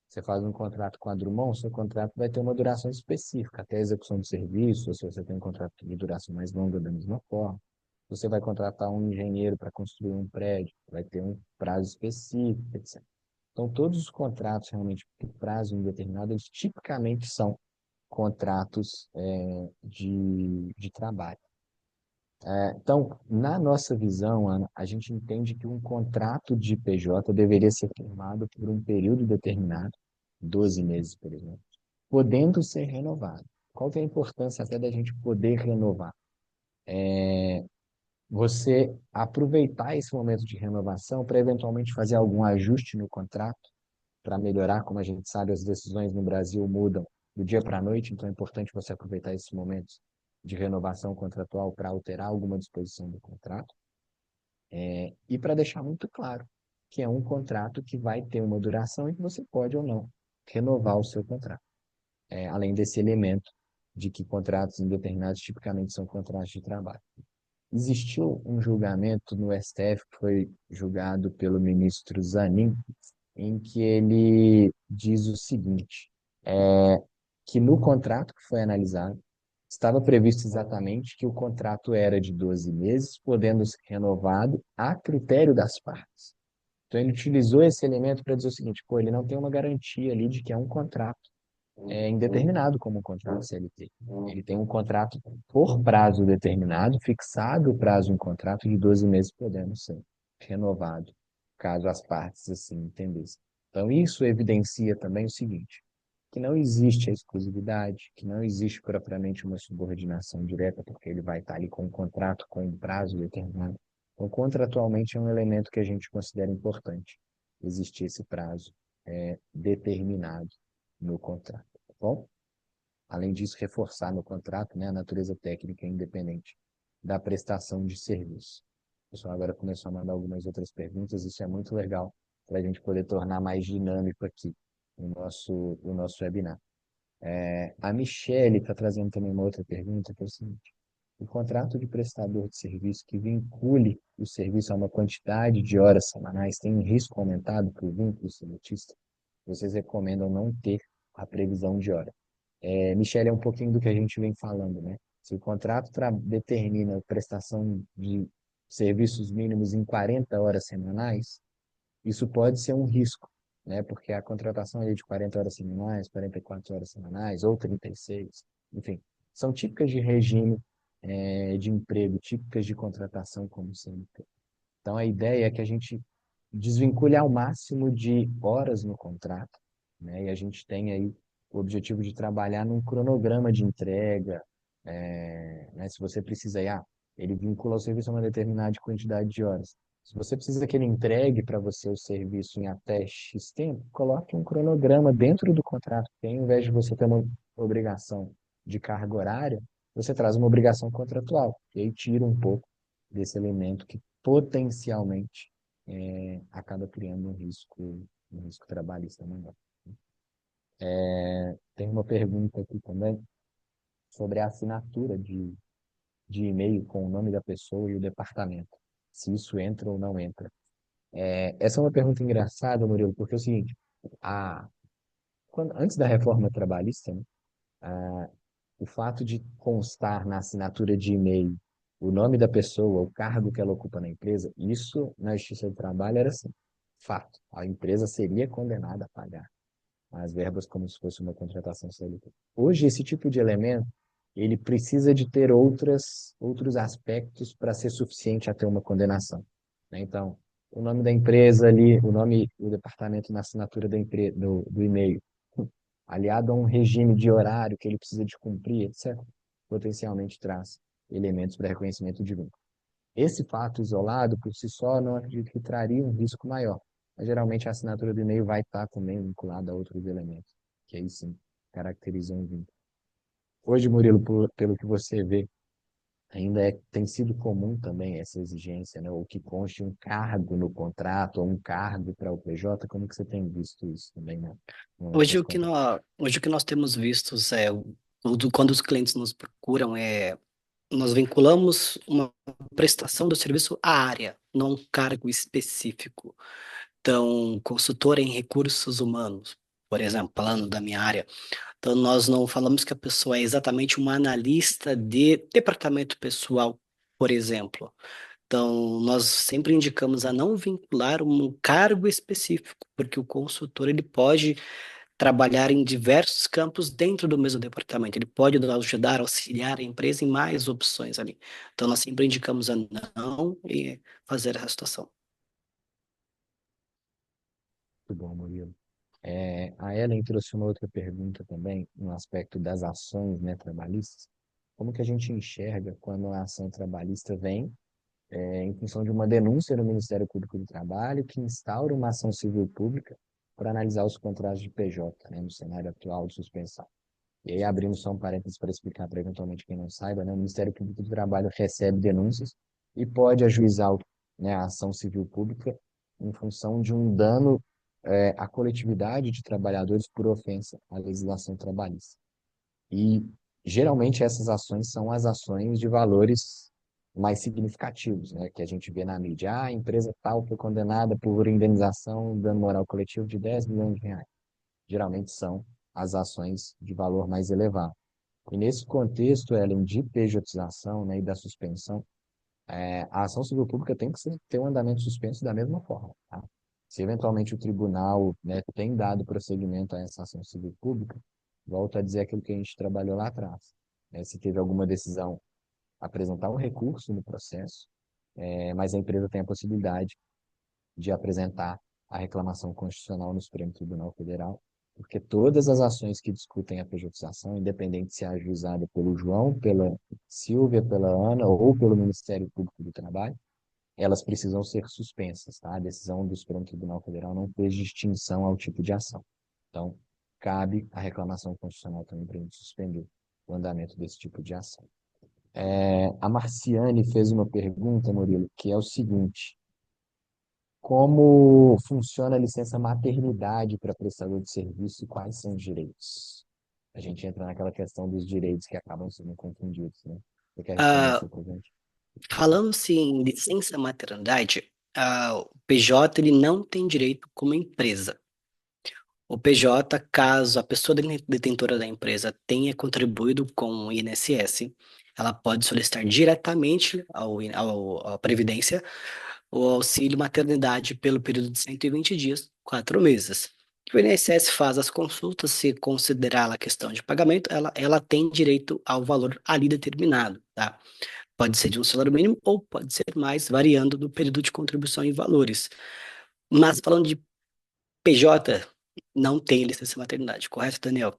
Speaker 2: Você faz um contrato com a Drummond, seu contrato vai ter uma duração específica, até a execução do serviço, ou se você tem um contrato de duração mais longa da mesma forma. Você vai contratar um engenheiro para construir um prédio, vai ter um prazo específico, etc. Então, todos os contratos realmente por prazo indeterminado, eles tipicamente são contratos de trabalho. Então, na nossa visão, Ana, a gente entende que um contrato de PJ deveria ser firmado por um período determinado, 12 meses, por exemplo, podendo ser renovado. Qual que é a importância até da gente poder renovar? Você aproveitar esse momento de renovação para eventualmente fazer algum ajuste no contrato para melhorar, como a gente sabe, as decisões no Brasil mudam do dia para a noite, então é importante você aproveitar esses momentos de renovação contratual para alterar alguma disposição do contrato. E para deixar muito claro que é um contrato que vai ter uma duração e que você pode ou não renovar o seu contrato. Além desse elemento de que contratos indeterminados tipicamente são contratos de trabalho. Existiu um julgamento no STF que foi julgado pelo ministro Zanin, em que ele diz o seguinte, que no contrato que foi analisado, estava previsto exatamente que o contrato era de 12 meses, podendo ser renovado a critério das partes. Então, ele utilizou esse elemento para dizer o seguinte, pô, ele não tem uma garantia ali de que é um contrato indeterminado como um contrato CLT. Ele tem um contrato por prazo determinado, fixado o prazo em contrato de 12 meses, podendo ser renovado, caso as partes assim entendessem. Então, isso evidencia também o seguinte, que não existe a exclusividade, que não existe propriamente uma subordinação direta, porque ele vai estar ali com um contrato com um prazo determinado. Então, contratualmente é um elemento que a gente considera importante, existir esse prazo determinado no contrato, tá bom? Além disso, reforçar no contrato, né, a natureza técnica independente da prestação de serviço. O pessoal agora começou a mandar algumas outras perguntas, isso é muito legal para a gente poder tornar mais dinâmico aqui o nosso webinar. A Michelle está trazendo também uma outra pergunta, que é o seguinte: o contrato de prestador de serviço que vincule o serviço a uma quantidade de horas semanais tem um risco aumentado para o vínculo seletista? Vocês recomendam não ter a previsão de hora. Michele, é um pouquinho do que a gente vem falando, né? Se o contrato determina a prestação de serviços mínimos em 40 horas semanais, isso pode ser um risco, né? Porque a contratação ali de 40 horas semanais, 44 horas semanais, ou 36, enfim, são típicas de regime de emprego, típicas de contratação como CLT. Então, a ideia é que a gente desvincule ao máximo de horas no contrato, né? E a gente tem aí o objetivo de trabalhar num cronograma de entrega, né? Se você precisa, ele vincula o serviço a uma determinada quantidade de horas. Se você precisa que ele entregue para você o serviço em até X tempo, coloque um cronograma dentro do contrato, porque ao invés de você ter uma obrigação de carga horária, você traz uma obrigação contratual, e aí tira um pouco desse elemento que potencialmente acaba criando um risco trabalhista maior. Tem uma pergunta aqui também sobre a assinatura de e-mail com o nome da pessoa e o departamento, se isso entra ou não entra. Essa é uma pergunta engraçada, Murilo, porque é o seguinte, antes da reforma trabalhista, né, o fato de constar na assinatura de e-mail o nome da pessoa, o cargo que ela ocupa na empresa, isso na Justiça do Trabalho era assim, fato. A empresa seria condenada a pagar as verbas como se fosse uma contratação CLT. Hoje, esse tipo de elemento, ele precisa de ter outros aspectos para ser suficiente a ter uma condenação, né? Então, o nome da empresa ali, o nome do departamento na assinatura do e-mail, aliado a um regime de horário que ele precisa de cumprir, etc., potencialmente traz elementos para reconhecimento de vínculo. Esse fato isolado, por si só, não acredito que traria um risco maior. Mas, geralmente, a assinatura do e-mail vai estar também vinculada a outros elementos, que aí sim caracterizam um vínculo. Hoje, Murilo, pelo que você vê, ainda tem sido comum também essa exigência, né? Ou que conste um cargo no contrato, ou um cargo para o PJ, como que você tem visto isso também, né? Nos
Speaker 3: Hoje
Speaker 2: seus contratos?
Speaker 3: hoje o que nós temos visto quando os clientes nos procuram nós vinculamos uma prestação do serviço à área, não um cargo específico. Então, consultor em recursos humanos, por exemplo, falando da minha área. Então, nós não falamos que a pessoa é exatamente uma analista de departamento pessoal, por exemplo. Então, nós sempre indicamos a não vincular um cargo específico, porque o consultor ele pode trabalhar em diversos campos dentro do mesmo departamento. Ele pode nos ajudar, auxiliar a empresa em mais opções ali. Então, nós sempre indicamos a não e fazer essa situação.
Speaker 2: Muito bom, Murilo. A Ellen trouxe uma outra pergunta também, no aspecto das ações, né, trabalhistas. Como que a gente enxerga quando a ação trabalhista vem em função de uma denúncia no Ministério Público do Trabalho que instaura uma ação civil pública para analisar os contratos de PJ, né, no cenário atual de suspensão? E aí, abrindo só um parênteses para explicar para eventualmente quem não saiba, né, o Ministério Público do Trabalho recebe denúncias e pode ajuizar, né, a ação civil pública em função de um dano à coletividade de trabalhadores por ofensa à legislação trabalhista. E geralmente essas ações são as ações de valores mais significativos, né, que a gente vê na mídia. A empresa tal foi condenada por indenização, dano moral coletivo de 10 milhões de reais. Geralmente são as ações de valor mais elevado. E nesse contexto, Ellen, de pejotização, né, e da suspensão, a ação civil pública tem que ter um andamento suspenso da mesma forma, tá? Se eventualmente o tribunal, né, tem dado prosseguimento a essa ação civil pública, volto a dizer aquilo que a gente trabalhou lá atrás, né? Se teve alguma decisão, apresentar um recurso no processo, mas a empresa tem a possibilidade de apresentar a reclamação constitucional no Supremo Tribunal Federal, porque todas as ações que discutem a pejotização, independente se é ajuizada pelo João, pela Silvia, pela Ana ou pelo Ministério Público do Trabalho, elas precisam ser suspensas, tá? A decisão do Supremo Tribunal Federal não fez distinção ao tipo de ação. Então, cabe a reclamação constitucional também para a gente suspender o andamento desse tipo de ação. A Marciane fez uma pergunta, Murilo, que é o seguinte: como funciona a licença maternidade para prestador de serviço e quais são os direitos? A gente entra naquela questão dos direitos que acabam sendo confundidos, né? Você quer responder
Speaker 3: Ah,
Speaker 2: isso para a gente?
Speaker 3: falando-se em licença maternidade, o PJ ele não tem direito como empresa. O PJ, caso a pessoa detentora da empresa tenha contribuído com o INSS, ela pode solicitar diretamente à Previdência o auxílio maternidade pelo período de 120 dias, 4 meses. O INSS faz as consultas, se considerar a questão de pagamento, ela tem direito ao valor ali determinado, tá? Pode ser de um salário mínimo ou pode ser mais, variando do período de contribuição em valores. Mas falando de PJ, não tem licença maternidade, correto, Daniel?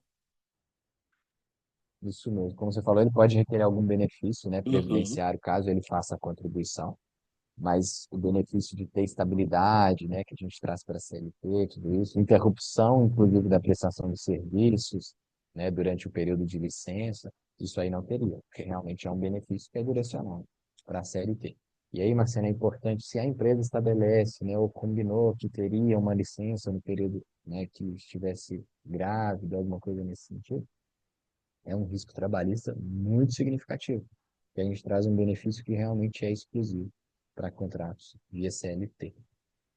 Speaker 2: Isso mesmo. Como você falou, ele pode requerer algum benefício, né,
Speaker 3: Uhum.
Speaker 2: previdenciário, caso ele faça a contribuição, mas o benefício de ter estabilidade, né, que a gente traz para a CLT, tudo isso, interrupção, inclusive, da prestação de serviços, né, durante o período de licença, isso aí não teria, porque realmente é um benefício que é direcionado para a CLT. E aí, Marcelo, é importante, se a empresa estabelece, né, ou combinou que teria uma licença no período, né, que estivesse grávida, alguma coisa nesse sentido, é um risco trabalhista muito significativo, que a gente traz um benefício que realmente é exclusivo para contratos via CLT.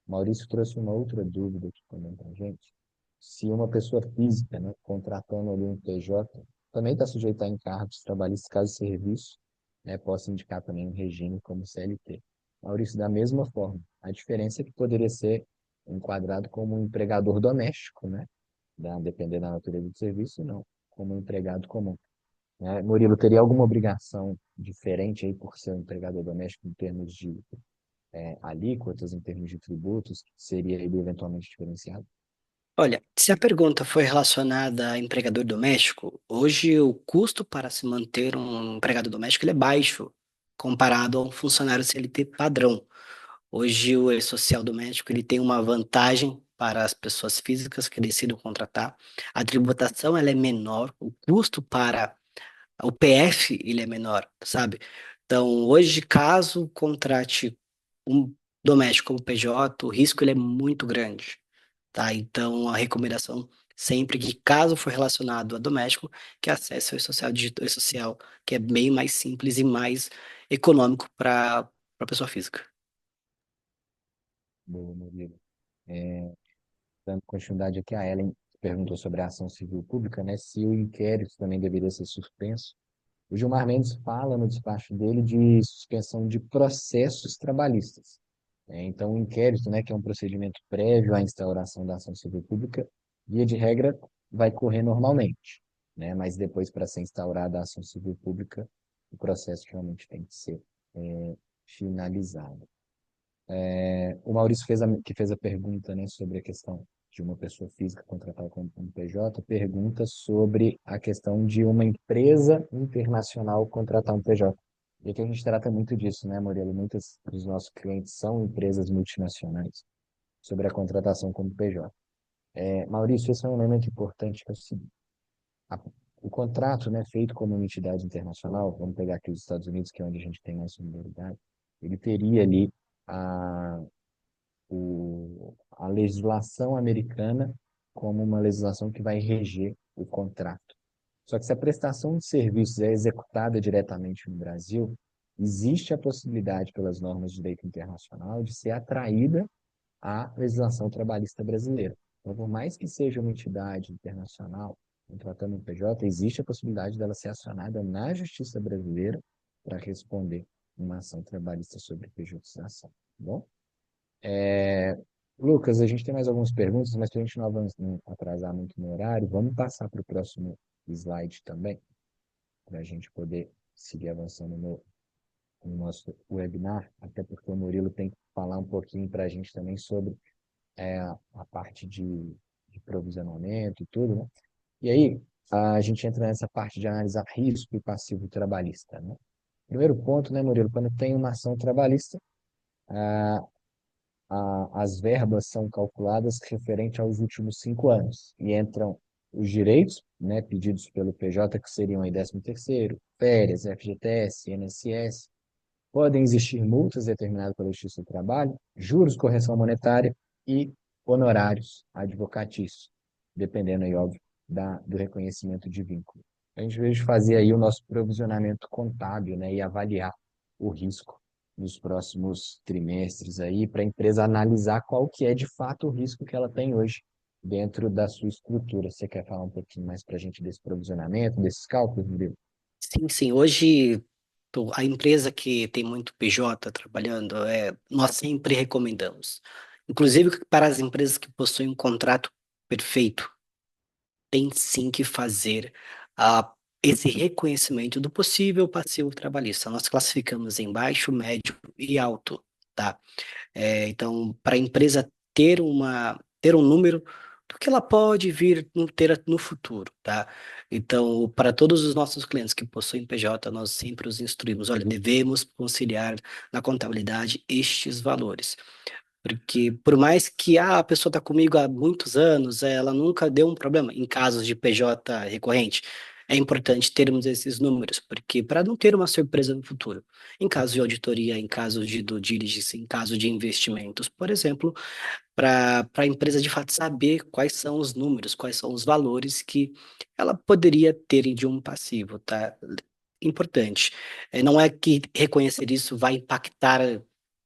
Speaker 2: Maurício trouxe uma outra dúvida aqui também para a gente. Se uma pessoa física, né, contratando ali um PJ, também está sujeita a encargos trabalhistas caso o serviço, né, possa indicar também um regime como CLT. Maurício, da mesma forma, a diferença é que poderia ser enquadrado como um empregador doméstico, né, dependendo da natureza do serviço, não, como um empregado comum, né? Murilo, teria alguma obrigação diferente aí por ser um empregador doméstico em termos de alíquotas, em termos de tributos, que seria ele eventualmente diferenciado?
Speaker 3: Olha, se a pergunta foi relacionada a empregador doméstico, hoje o custo para se manter um empregado doméstico ele é baixo comparado a um funcionário CLT padrão. Hoje o social doméstico ele tem uma vantagem para as pessoas físicas que decidam contratar. A tributação ela é menor, o custo para o PF ele é menor, sabe? Então, hoje, caso contrate um doméstico como PJ, o risco ele é muito grande, tá? Então, a recomendação sempre que, caso for relacionado a doméstico, que acesse o social digital, social, que é bem mais simples e mais econômico para a pessoa física.
Speaker 2: Boa, Murilo. Dando continuidade aqui, a Ellen perguntou sobre a ação civil pública, né? Se o inquérito também deveria ser suspenso. O Gilmar Mendes fala no despacho dele de suspensão de processos trabalhistas. Então, o inquérito, né, que é um procedimento prévio à instauração da ação civil pública, via de regra, vai correr normalmente, né? Mas depois, para ser instaurada a ação civil pública, o processo realmente tem que ser finalizado. O Maurício que fez a pergunta, né, sobre a questão de uma pessoa física contratada como PJ, pergunta sobre a questão de uma empresa internacional contratar um PJ. E aqui a gente trata muito disso, né, Murilo? Muitos dos nossos clientes são empresas multinacionais sobre a contratação como PJ. Maurício, esse é um elemento importante, que é o seguinte: a- o contrato, né, feito como uma entidade internacional, vamos pegar aqui os Estados Unidos, que é onde a gente tem mais familiaridade, ele teria ali a a legislação americana como uma legislação que vai reger o contrato. Só que se a prestação de serviços é executada diretamente no Brasil, existe a possibilidade, pelas normas de direito internacional, de ser atraída à legislação trabalhista brasileira. Então, por mais que seja uma entidade internacional, contratando um PJ, existe a possibilidade dela ser acionada na justiça brasileira para responder uma ação trabalhista sobre pejotização. Tá bom? Lucas, a gente tem mais algumas perguntas, mas para a gente não atrasar muito no horário, vamos passar para o próximo slide também, para a gente poder seguir avançando no nosso webinar, até porque o Murilo tem que falar um pouquinho para a gente também sobre a parte de provisionamento e tudo, né? E aí, a gente entra nessa parte de analisar risco e passivo trabalhista, né? Primeiro ponto, né, Murilo? Quando tem uma ação trabalhista, as verbas são calculadas referente aos últimos 5 anos e entram os direitos, né, pedidos pelo PJ, que seriam aí 13º, férias, FGTS, INSS. Podem existir multas determinadas pela Justiça do Trabalho, juros, correção monetária e honorários advocatícios, dependendo aí, óbvio, do reconhecimento de vínculo. A gente veio fazer aí o nosso provisionamento contábil, né, e avaliar o risco nos próximos trimestres aí, para a empresa analisar qual que é de fato o risco que ela tem hoje dentro da sua estrutura. Você quer falar um pouquinho mais para a gente desse provisionamento, desses cálculos, Murilo?
Speaker 3: Sim, sim. Hoje, a empresa que tem muito PJ trabalhando, nós sempre recomendamos. Inclusive para as empresas que possuem um contrato perfeito, tem sim que fazer esse reconhecimento do possível passivo trabalhista. Nós classificamos em baixo, médio e alto, tá? Então, para a empresa ter um número do que ela pode vir ter no futuro, tá? Então, para todos os nossos clientes que possuem PJ, nós sempre os instruímos, olha, devemos conciliar na contabilidade estes valores. Porque por mais que a pessoa está comigo há muitos anos, ela nunca deu um problema em casos de PJ recorrente. É importante termos esses números, porque para não ter uma surpresa no futuro, em caso de auditoria, em caso de due diligence, em caso de investimentos, por exemplo, para a empresa de fato saber quais são os números, quais são os valores que ela poderia ter de um passivo, tá? Importante. Não é que reconhecer isso vai impactar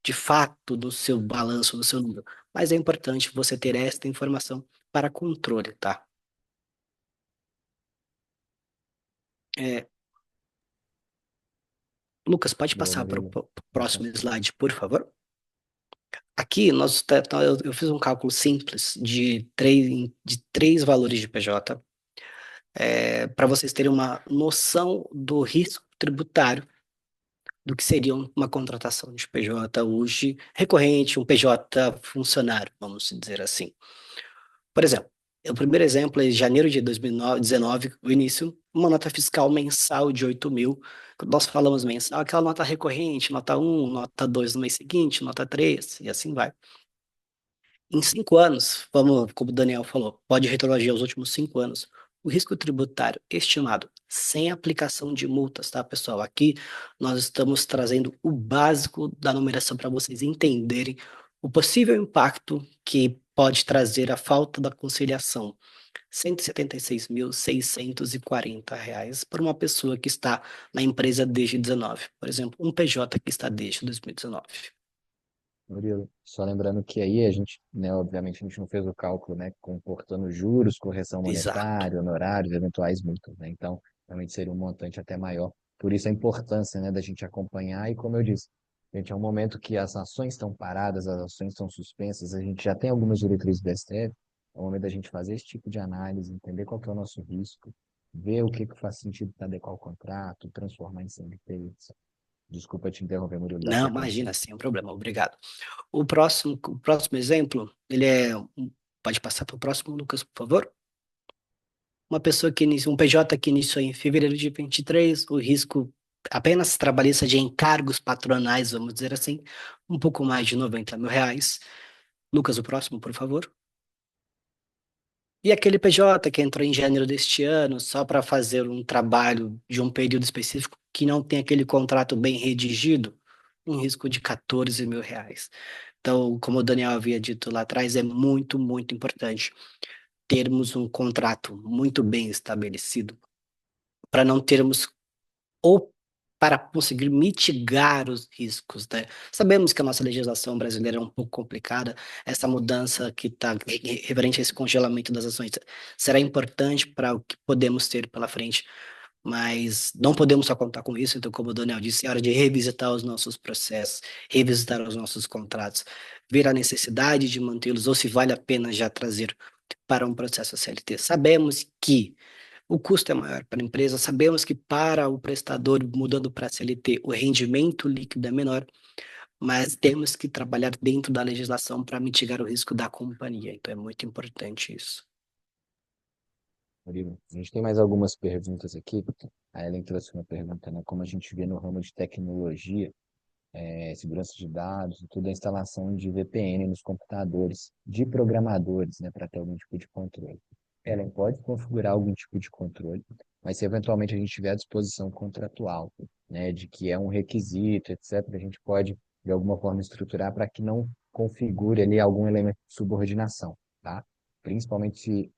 Speaker 3: de fato no seu balanço, no seu número, mas é importante você ter esta informação para controle, tá? É, Lucas, pode
Speaker 2: Boa,
Speaker 3: passar para o
Speaker 2: Murilo. Pode
Speaker 3: próximo
Speaker 2: passar.
Speaker 3: slide, por favor? Aqui eu fiz um cálculo simples de três valores de PJ, para vocês terem uma noção do risco tributário do que seria uma contratação de PJ hoje recorrente, um PJ funcionário, vamos dizer assim. Por exemplo, o primeiro exemplo é em janeiro de 2019, o início, uma nota fiscal mensal de 8 mil. Quando nós falamos mensal, aquela nota recorrente, nota um, nota 2 no mês seguinte, nota 3 e assim vai. Em 5 anos, vamos, como o Daniel falou, pode retroagir aos últimos 5 anos. O risco tributário estimado, sem aplicação de multas, tá, pessoal? Aqui nós estamos trazendo o básico da numeração para vocês entenderem o possível impacto que pode trazer a falta da conciliação. R$ 176.640 para uma pessoa que está na empresa desde 19. Por exemplo, um PJ que está desde 2019.
Speaker 2: Murilo, só lembrando que aí a gente, né, obviamente a gente não fez o cálculo, né, comportando juros, correção
Speaker 3: Exato.
Speaker 2: monetária, honorários, eventuais multas, né? Então, realmente seria um montante até maior. Por isso a importância, né, da gente acompanhar e, como eu disse, gente, é um momento que as ações estão paradas, as ações estão suspensas, a gente já tem algumas diretrizes do STF, é o momento da gente fazer esse tipo de análise, entender qual que é o nosso risco, ver o que que faz sentido para adequar o contrato, transformar em CLT. Desculpa te interromper, Murilo, dá
Speaker 3: Não,
Speaker 2: sequência.
Speaker 3: imagina, sem problema, obrigado. O próximo exemplo, pode passar para o próximo, Lucas, por favor? Uma pessoa que iniciou, um PJ que iniciou em fevereiro de 23, o risco apenas trabalhista de encargos patronais, vamos dizer assim, um pouco mais de R$ 90.000. Lucas, o próximo, por favor. E aquele PJ que entrou em janeiro deste ano só para fazer um trabalho de um período específico que não tem aquele contrato bem redigido, um risco de R$ 14.000. Então, como o Daniel havia dito lá atrás, é muito, muito importante termos um contrato muito bem estabelecido para não termos ou para conseguir mitigar os riscos, né? Sabemos que a nossa legislação brasileira é um pouco complicada, essa mudança que está referente a esse congelamento das ações será importante para o que podemos ter pela frente, mas não podemos só contar com isso. Então, como o Daniel disse, é hora de revisitar os nossos processos, revisitar os nossos contratos, ver a necessidade de mantê-los ou se vale a pena já trazer para um processo CLT. Sabemos que o custo é maior para a empresa, sabemos que para o prestador, mudando para CLT, o rendimento líquido é menor, mas temos que trabalhar dentro da legislação para mitigar o risco da companhia. Então, é muito importante isso.
Speaker 2: Murilo, a gente tem mais algumas perguntas aqui. A Ellen trouxe uma pergunta, né? Como a gente vê no ramo de tecnologia, segurança de dados e tudo, a instalação de VPN nos computadores de programadores, né, para ter algum tipo de controle. Ellen pode configurar algum tipo de controle, mas se eventualmente a gente tiver à disposição contratual, né, de que é um requisito, etc., a gente pode, de alguma forma, estruturar para que não configure ali algum elemento de subordinação, tá? Principalmente se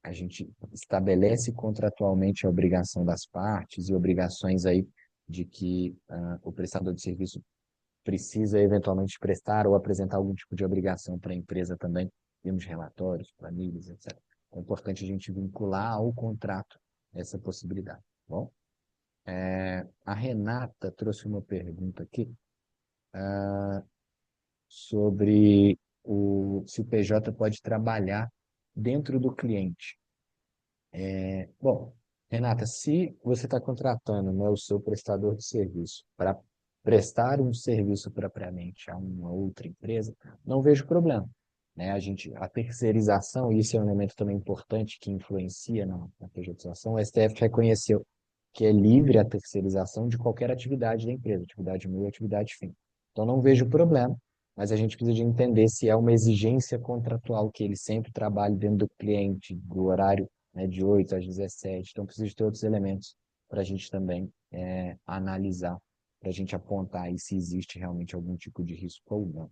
Speaker 2: a gente estabelece contratualmente a obrigação das partes e obrigações aí de que o prestador de serviço precisa eventualmente prestar ou apresentar algum tipo de obrigação para a empresa também, em termos de relatórios, planilhas, etc. É importante a gente vincular ao contrato essa possibilidade. Tá bom, a Renata trouxe uma pergunta aqui sobre se o PJ pode trabalhar dentro do cliente. Bom, Renata, se você está contratando, né, o seu prestador de serviço para prestar um serviço propriamente a uma outra empresa, não vejo problema, né? A terceirização, e isso é um elemento também importante que influencia na pejotização, o STF reconheceu que é livre a terceirização de qualquer atividade da empresa, atividade meio, atividade fim. Então, não vejo problema, mas a gente precisa de entender se é uma exigência contratual que ele sempre trabalhe dentro do cliente, do horário, né, de 8 às 17. Então, precisa ter outros elementos para a gente também analisar, para a gente apontar aí se existe realmente algum tipo de risco ou não.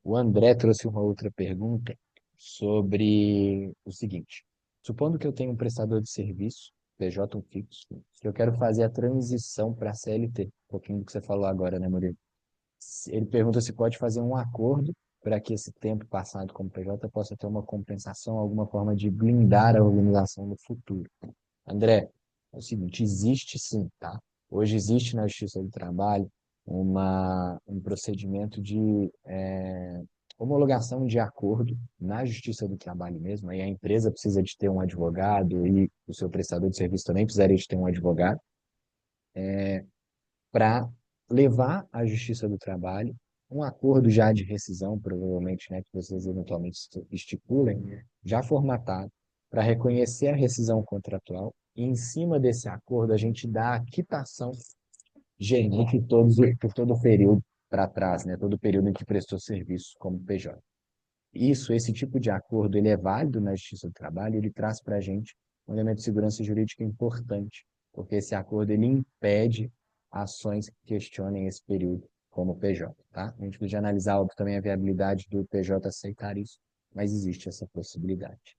Speaker 2: O André trouxe uma outra pergunta sobre o seguinte: supondo que eu tenho um prestador de serviço, PJ fixo, que eu quero fazer a transição para a CLT, um pouquinho do que você falou agora, né, Murilo? Ele pergunta se pode fazer um acordo para que esse tempo passado como PJ possa ter uma compensação, alguma forma de blindar a organização no futuro. André, é o seguinte, existe sim, tá? Hoje existe na Justiça do Trabalho um procedimento de homologação de acordo na Justiça do Trabalho mesmo, aí a empresa precisa de ter um advogado e o seu prestador de serviço também precisaria de ter um advogado, para levar à Justiça do Trabalho um acordo já de rescisão, provavelmente, né, que vocês eventualmente estipulem, já formatado, para reconhecer a rescisão contratual, e em cima desse acordo a gente dá a quitação gerente por todo o período para trás, né, todo o período em que prestou serviço como PJ. Esse tipo de acordo, ele é válido na Justiça do Trabalho, ele traz para a gente um elemento de segurança jurídica importante, porque esse acordo ele impede ações que questionem esse período como PJ, tá? A gente pode analisar, óbvio, também a viabilidade do PJ aceitar isso, mas existe essa possibilidade.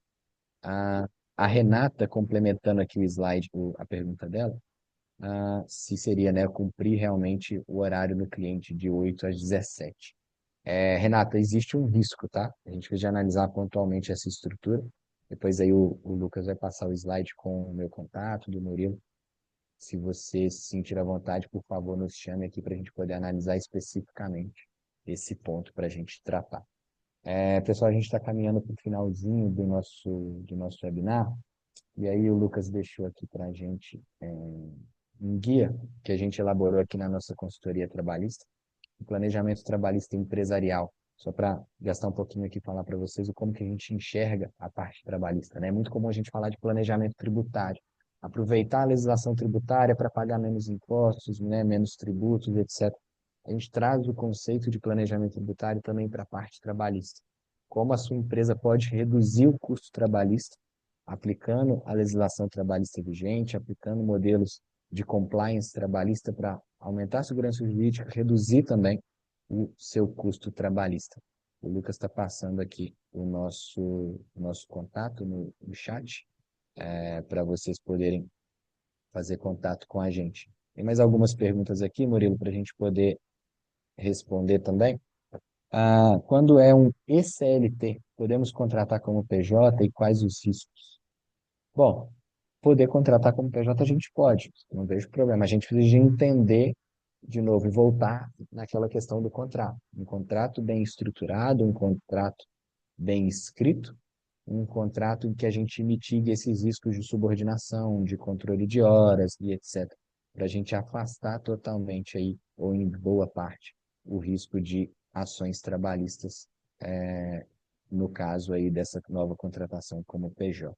Speaker 2: A, a Renata, complementando aqui o slide, a pergunta dela, se seria, né, cumprir realmente o horário do cliente de 8 às 17. Renata, existe um risco, tá? A gente precisa analisar pontualmente essa estrutura. Depois aí o Lucas vai passar o slide com o meu contato, do Murilo. Se você se sentir à vontade, por favor, nos chame aqui para a gente poder analisar especificamente esse ponto para a gente tratar. Pessoal, a gente está caminhando para o finalzinho do nosso webinar. E aí o Lucas deixou aqui para a gente um guia que a gente elaborou aqui na nossa consultoria trabalhista, o planejamento trabalhista empresarial, só para gastar um pouquinho aqui e falar para vocês o como que a gente enxerga a parte trabalhista, né? É muito comum a gente falar de planejamento tributário, aproveitar a legislação tributária para pagar menos impostos, né, menos tributos, etc. A gente traz o conceito de planejamento tributário também para a parte trabalhista. Como a sua empresa pode reduzir o custo trabalhista aplicando a legislação trabalhista vigente, aplicando modelos de compliance trabalhista para aumentar a segurança jurídica, reduzir também o seu custo trabalhista. O Lucas está passando aqui o nosso contato no chat, para vocês poderem fazer contato com a gente. Tem mais algumas perguntas aqui, Murilo, para a gente poder responder também. Quando é um ECLT, podemos contratar como PJ e quais os riscos? Bom, poder contratar como PJ, a gente pode, não vejo problema. A gente precisa de entender de novo e voltar naquela questão do contrato. Um contrato bem estruturado, um contrato bem escrito, um contrato em que a gente mitigue esses riscos de subordinação, de controle de horas e etc., para a gente afastar totalmente aí, ou em boa parte, o risco de ações trabalhistas, no caso aí dessa nova contratação como PJ.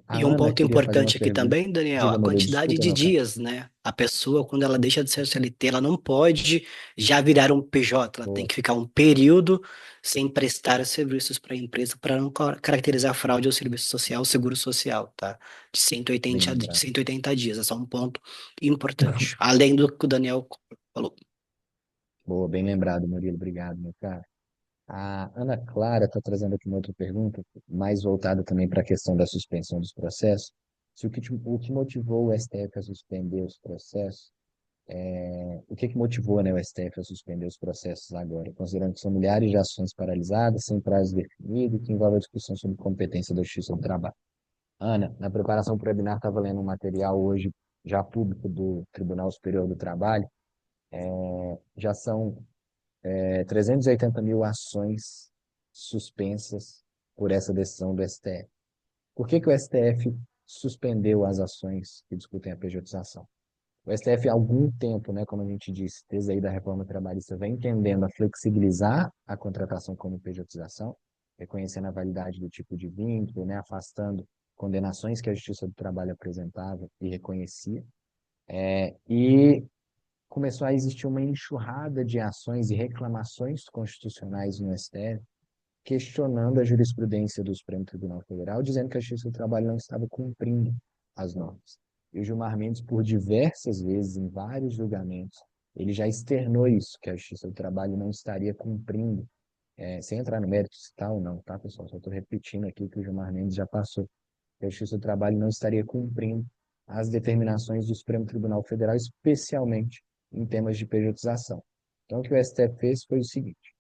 Speaker 2: A
Speaker 3: E um
Speaker 2: Ana
Speaker 3: ponto
Speaker 2: queria fazer uma
Speaker 3: importante aqui
Speaker 2: pergunta.
Speaker 3: também, Daniel, a
Speaker 2: Diga, Murilo,
Speaker 3: quantidade
Speaker 2: desculpa,
Speaker 3: de
Speaker 2: não, cara.
Speaker 3: dias, né? A pessoa, quando ela deixa de ser CLT, ela não pode já virar um PJ, ela tem
Speaker 2: Boa,
Speaker 3: que ficar um período sem prestar serviços para a empresa para não caracterizar fraude ao serviço social, seguro social, tá? De
Speaker 2: bem
Speaker 3: 180, de
Speaker 2: lembrado.
Speaker 3: 180 dias, é só um ponto importante. Além do que o Daniel falou.
Speaker 2: Boa, bem lembrado, Murilo. Obrigado, meu cara. A Ana Clara está trazendo aqui uma outra pergunta, mais voltada também para a questão da suspensão dos processos. Se o que motivou o STF a suspender os processos, o que motivou, né, o STF a suspender os processos agora, considerando que são milhares de ações paralisadas, sem prazo definido, que envolve a discussão sobre competência da Justiça do Trabalho. Ana, na preparação para o webinar, estava lendo um material hoje já público do Tribunal Superior do Trabalho, já são 380 mil ações suspensas por essa decisão do STF. Por que o STF suspendeu as ações que discutem a pejotização? O STF, há algum tempo, né, como a gente disse, desde aí da reforma trabalhista, vem tendendo a flexibilizar a contratação como pejotização, reconhecendo a validade do tipo de vínculo, né, afastando condenações que a Justiça do Trabalho apresentava e reconhecia. E começou a existir uma enxurrada de ações e reclamações constitucionais no STF, questionando a jurisprudência do Supremo Tribunal Federal, dizendo que a Justiça do Trabalho não estava cumprindo as normas. E o Gilmar Mendes, por diversas vezes, em vários julgamentos, ele já externou isso, que a Justiça do Trabalho não estaria cumprindo, sem entrar no mérito se tá ou não, tá, pessoal? Só estou repetindo aqui o que o Gilmar Mendes já passou, que a Justiça do Trabalho não estaria cumprindo as determinações do Supremo Tribunal Federal, especialmente em temas de pejotização. Então, o que o STF fez foi o seguinte: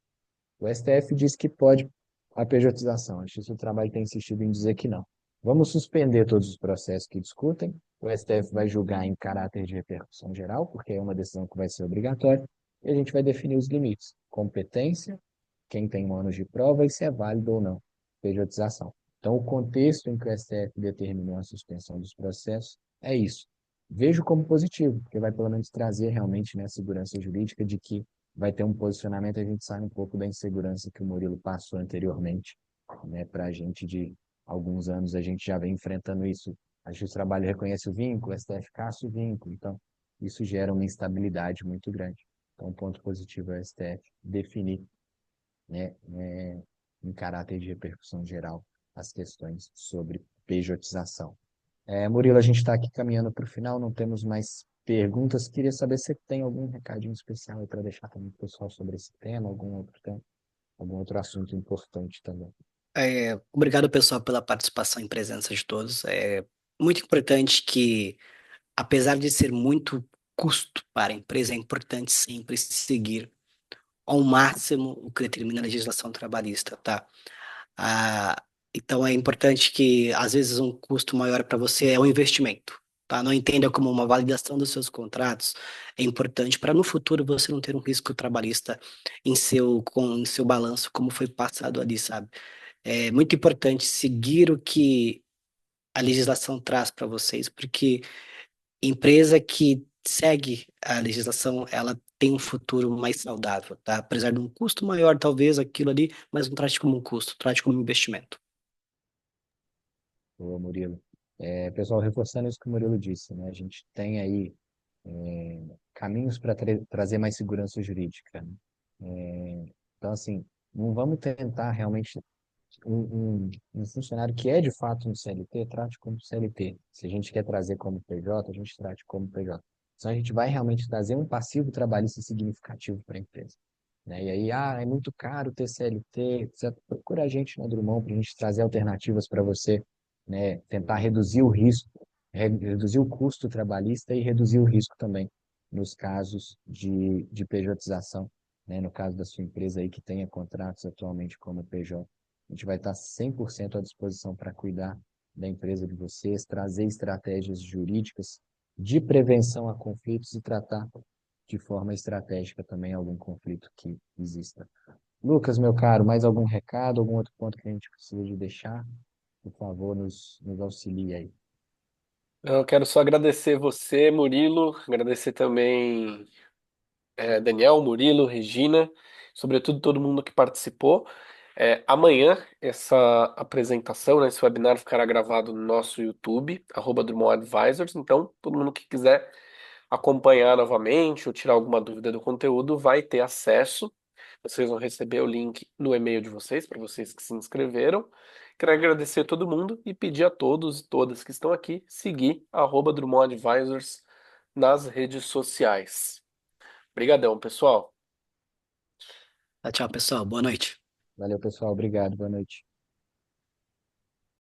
Speaker 2: o STF diz que pode a pejotização. A Justiça do Trabalho tem insistido em dizer que não. Vamos suspender todos os processos que discutem. O STF vai julgar em caráter de repercussão geral, porque é uma decisão que vai ser obrigatória, e a gente vai definir os limites. Competência, quem tem ônus de prova e se é válido ou não. Pejotização. Então, o contexto em que o STF determinou a suspensão dos processos é isso. Vejo como positivo, porque vai pelo menos trazer realmente, né, segurança jurídica de que vai ter um posicionamento, a gente sai um pouco da insegurança que o Murilo passou anteriormente, né, para a gente de alguns anos, a gente já vem enfrentando isso. A Justiça do Trabalho reconhece o vínculo, o STF caça o vínculo, então isso gera uma instabilidade muito grande. Então, um ponto positivo é o STF definir, né, em caráter de repercussão geral, as questões sobre pejotização. Murilo, a gente está aqui caminhando para o final, não temos mais perguntas. Queria saber se você tem algum recadinho especial para deixar também para o pessoal sobre esse tema, algum outro tema, algum outro assunto importante também.
Speaker 3: Obrigado, pessoal, pela participação e presença de todos. É muito importante que, apesar de ser muito custo para a empresa, é importante sempre seguir ao máximo o que determina a legislação trabalhista, tá? Ah, então é importante que, às vezes, um custo maior para você é um investimento, tá? Não entenda como uma validação dos seus contratos. É importante para no futuro você não ter um risco trabalhista em seu balanço, como foi passado ali, sabe? É muito importante seguir o que a legislação traz para vocês, porque empresa que segue a legislação, ela tem um futuro mais saudável, tá? Apesar de um custo maior, talvez, aquilo ali, mas não trate como um custo, trate como um investimento.
Speaker 2: Ô, Murilo. Pessoal, reforçando isso que o Murilo disse, né? A gente tem aí caminhos para trazer mais segurança jurídica, né? Então, assim, não vamos tentar realmente um funcionário que é de fato um CLT, trate como CLT. Se a gente quer trazer como PJ, a gente trate como PJ. Senão a gente vai realmente trazer um passivo trabalhista significativo para a empresa. Né? E aí, é muito caro ter CLT, você procura a gente na Drummond para a gente trazer alternativas para você, né? Tentar reduzir o risco, reduzir o custo trabalhista e reduzir o risco também nos casos de pejotização, né? No caso da sua empresa aí que tenha contratos atualmente como PJ. A gente vai estar 100% à disposição para cuidar da empresa de vocês, trazer estratégias jurídicas de prevenção a conflitos e tratar de forma estratégica também algum conflito que exista. Lucas, meu caro, mais algum recado, algum outro ponto que a gente precisa de deixar? Por favor, nos auxilie aí.
Speaker 1: Eu quero só agradecer você, Murilo, agradecer também Daniel, Murilo, Regina, sobretudo todo mundo que participou. Amanhã essa apresentação, né, esse webinar ficará gravado no nosso YouTube, @Drummond Advisors. Então, todo mundo que quiser acompanhar novamente ou tirar alguma dúvida do conteúdo vai ter acesso. Vocês vão receber o link no e-mail de vocês, para vocês que se inscreveram. Quero agradecer a todo mundo e pedir a todos e todas que estão aqui seguir @Drummond Advisors nas redes sociais. Obrigadão, pessoal.
Speaker 3: Tchau, pessoal. Boa noite.
Speaker 2: Valeu, pessoal. Obrigado. Boa noite.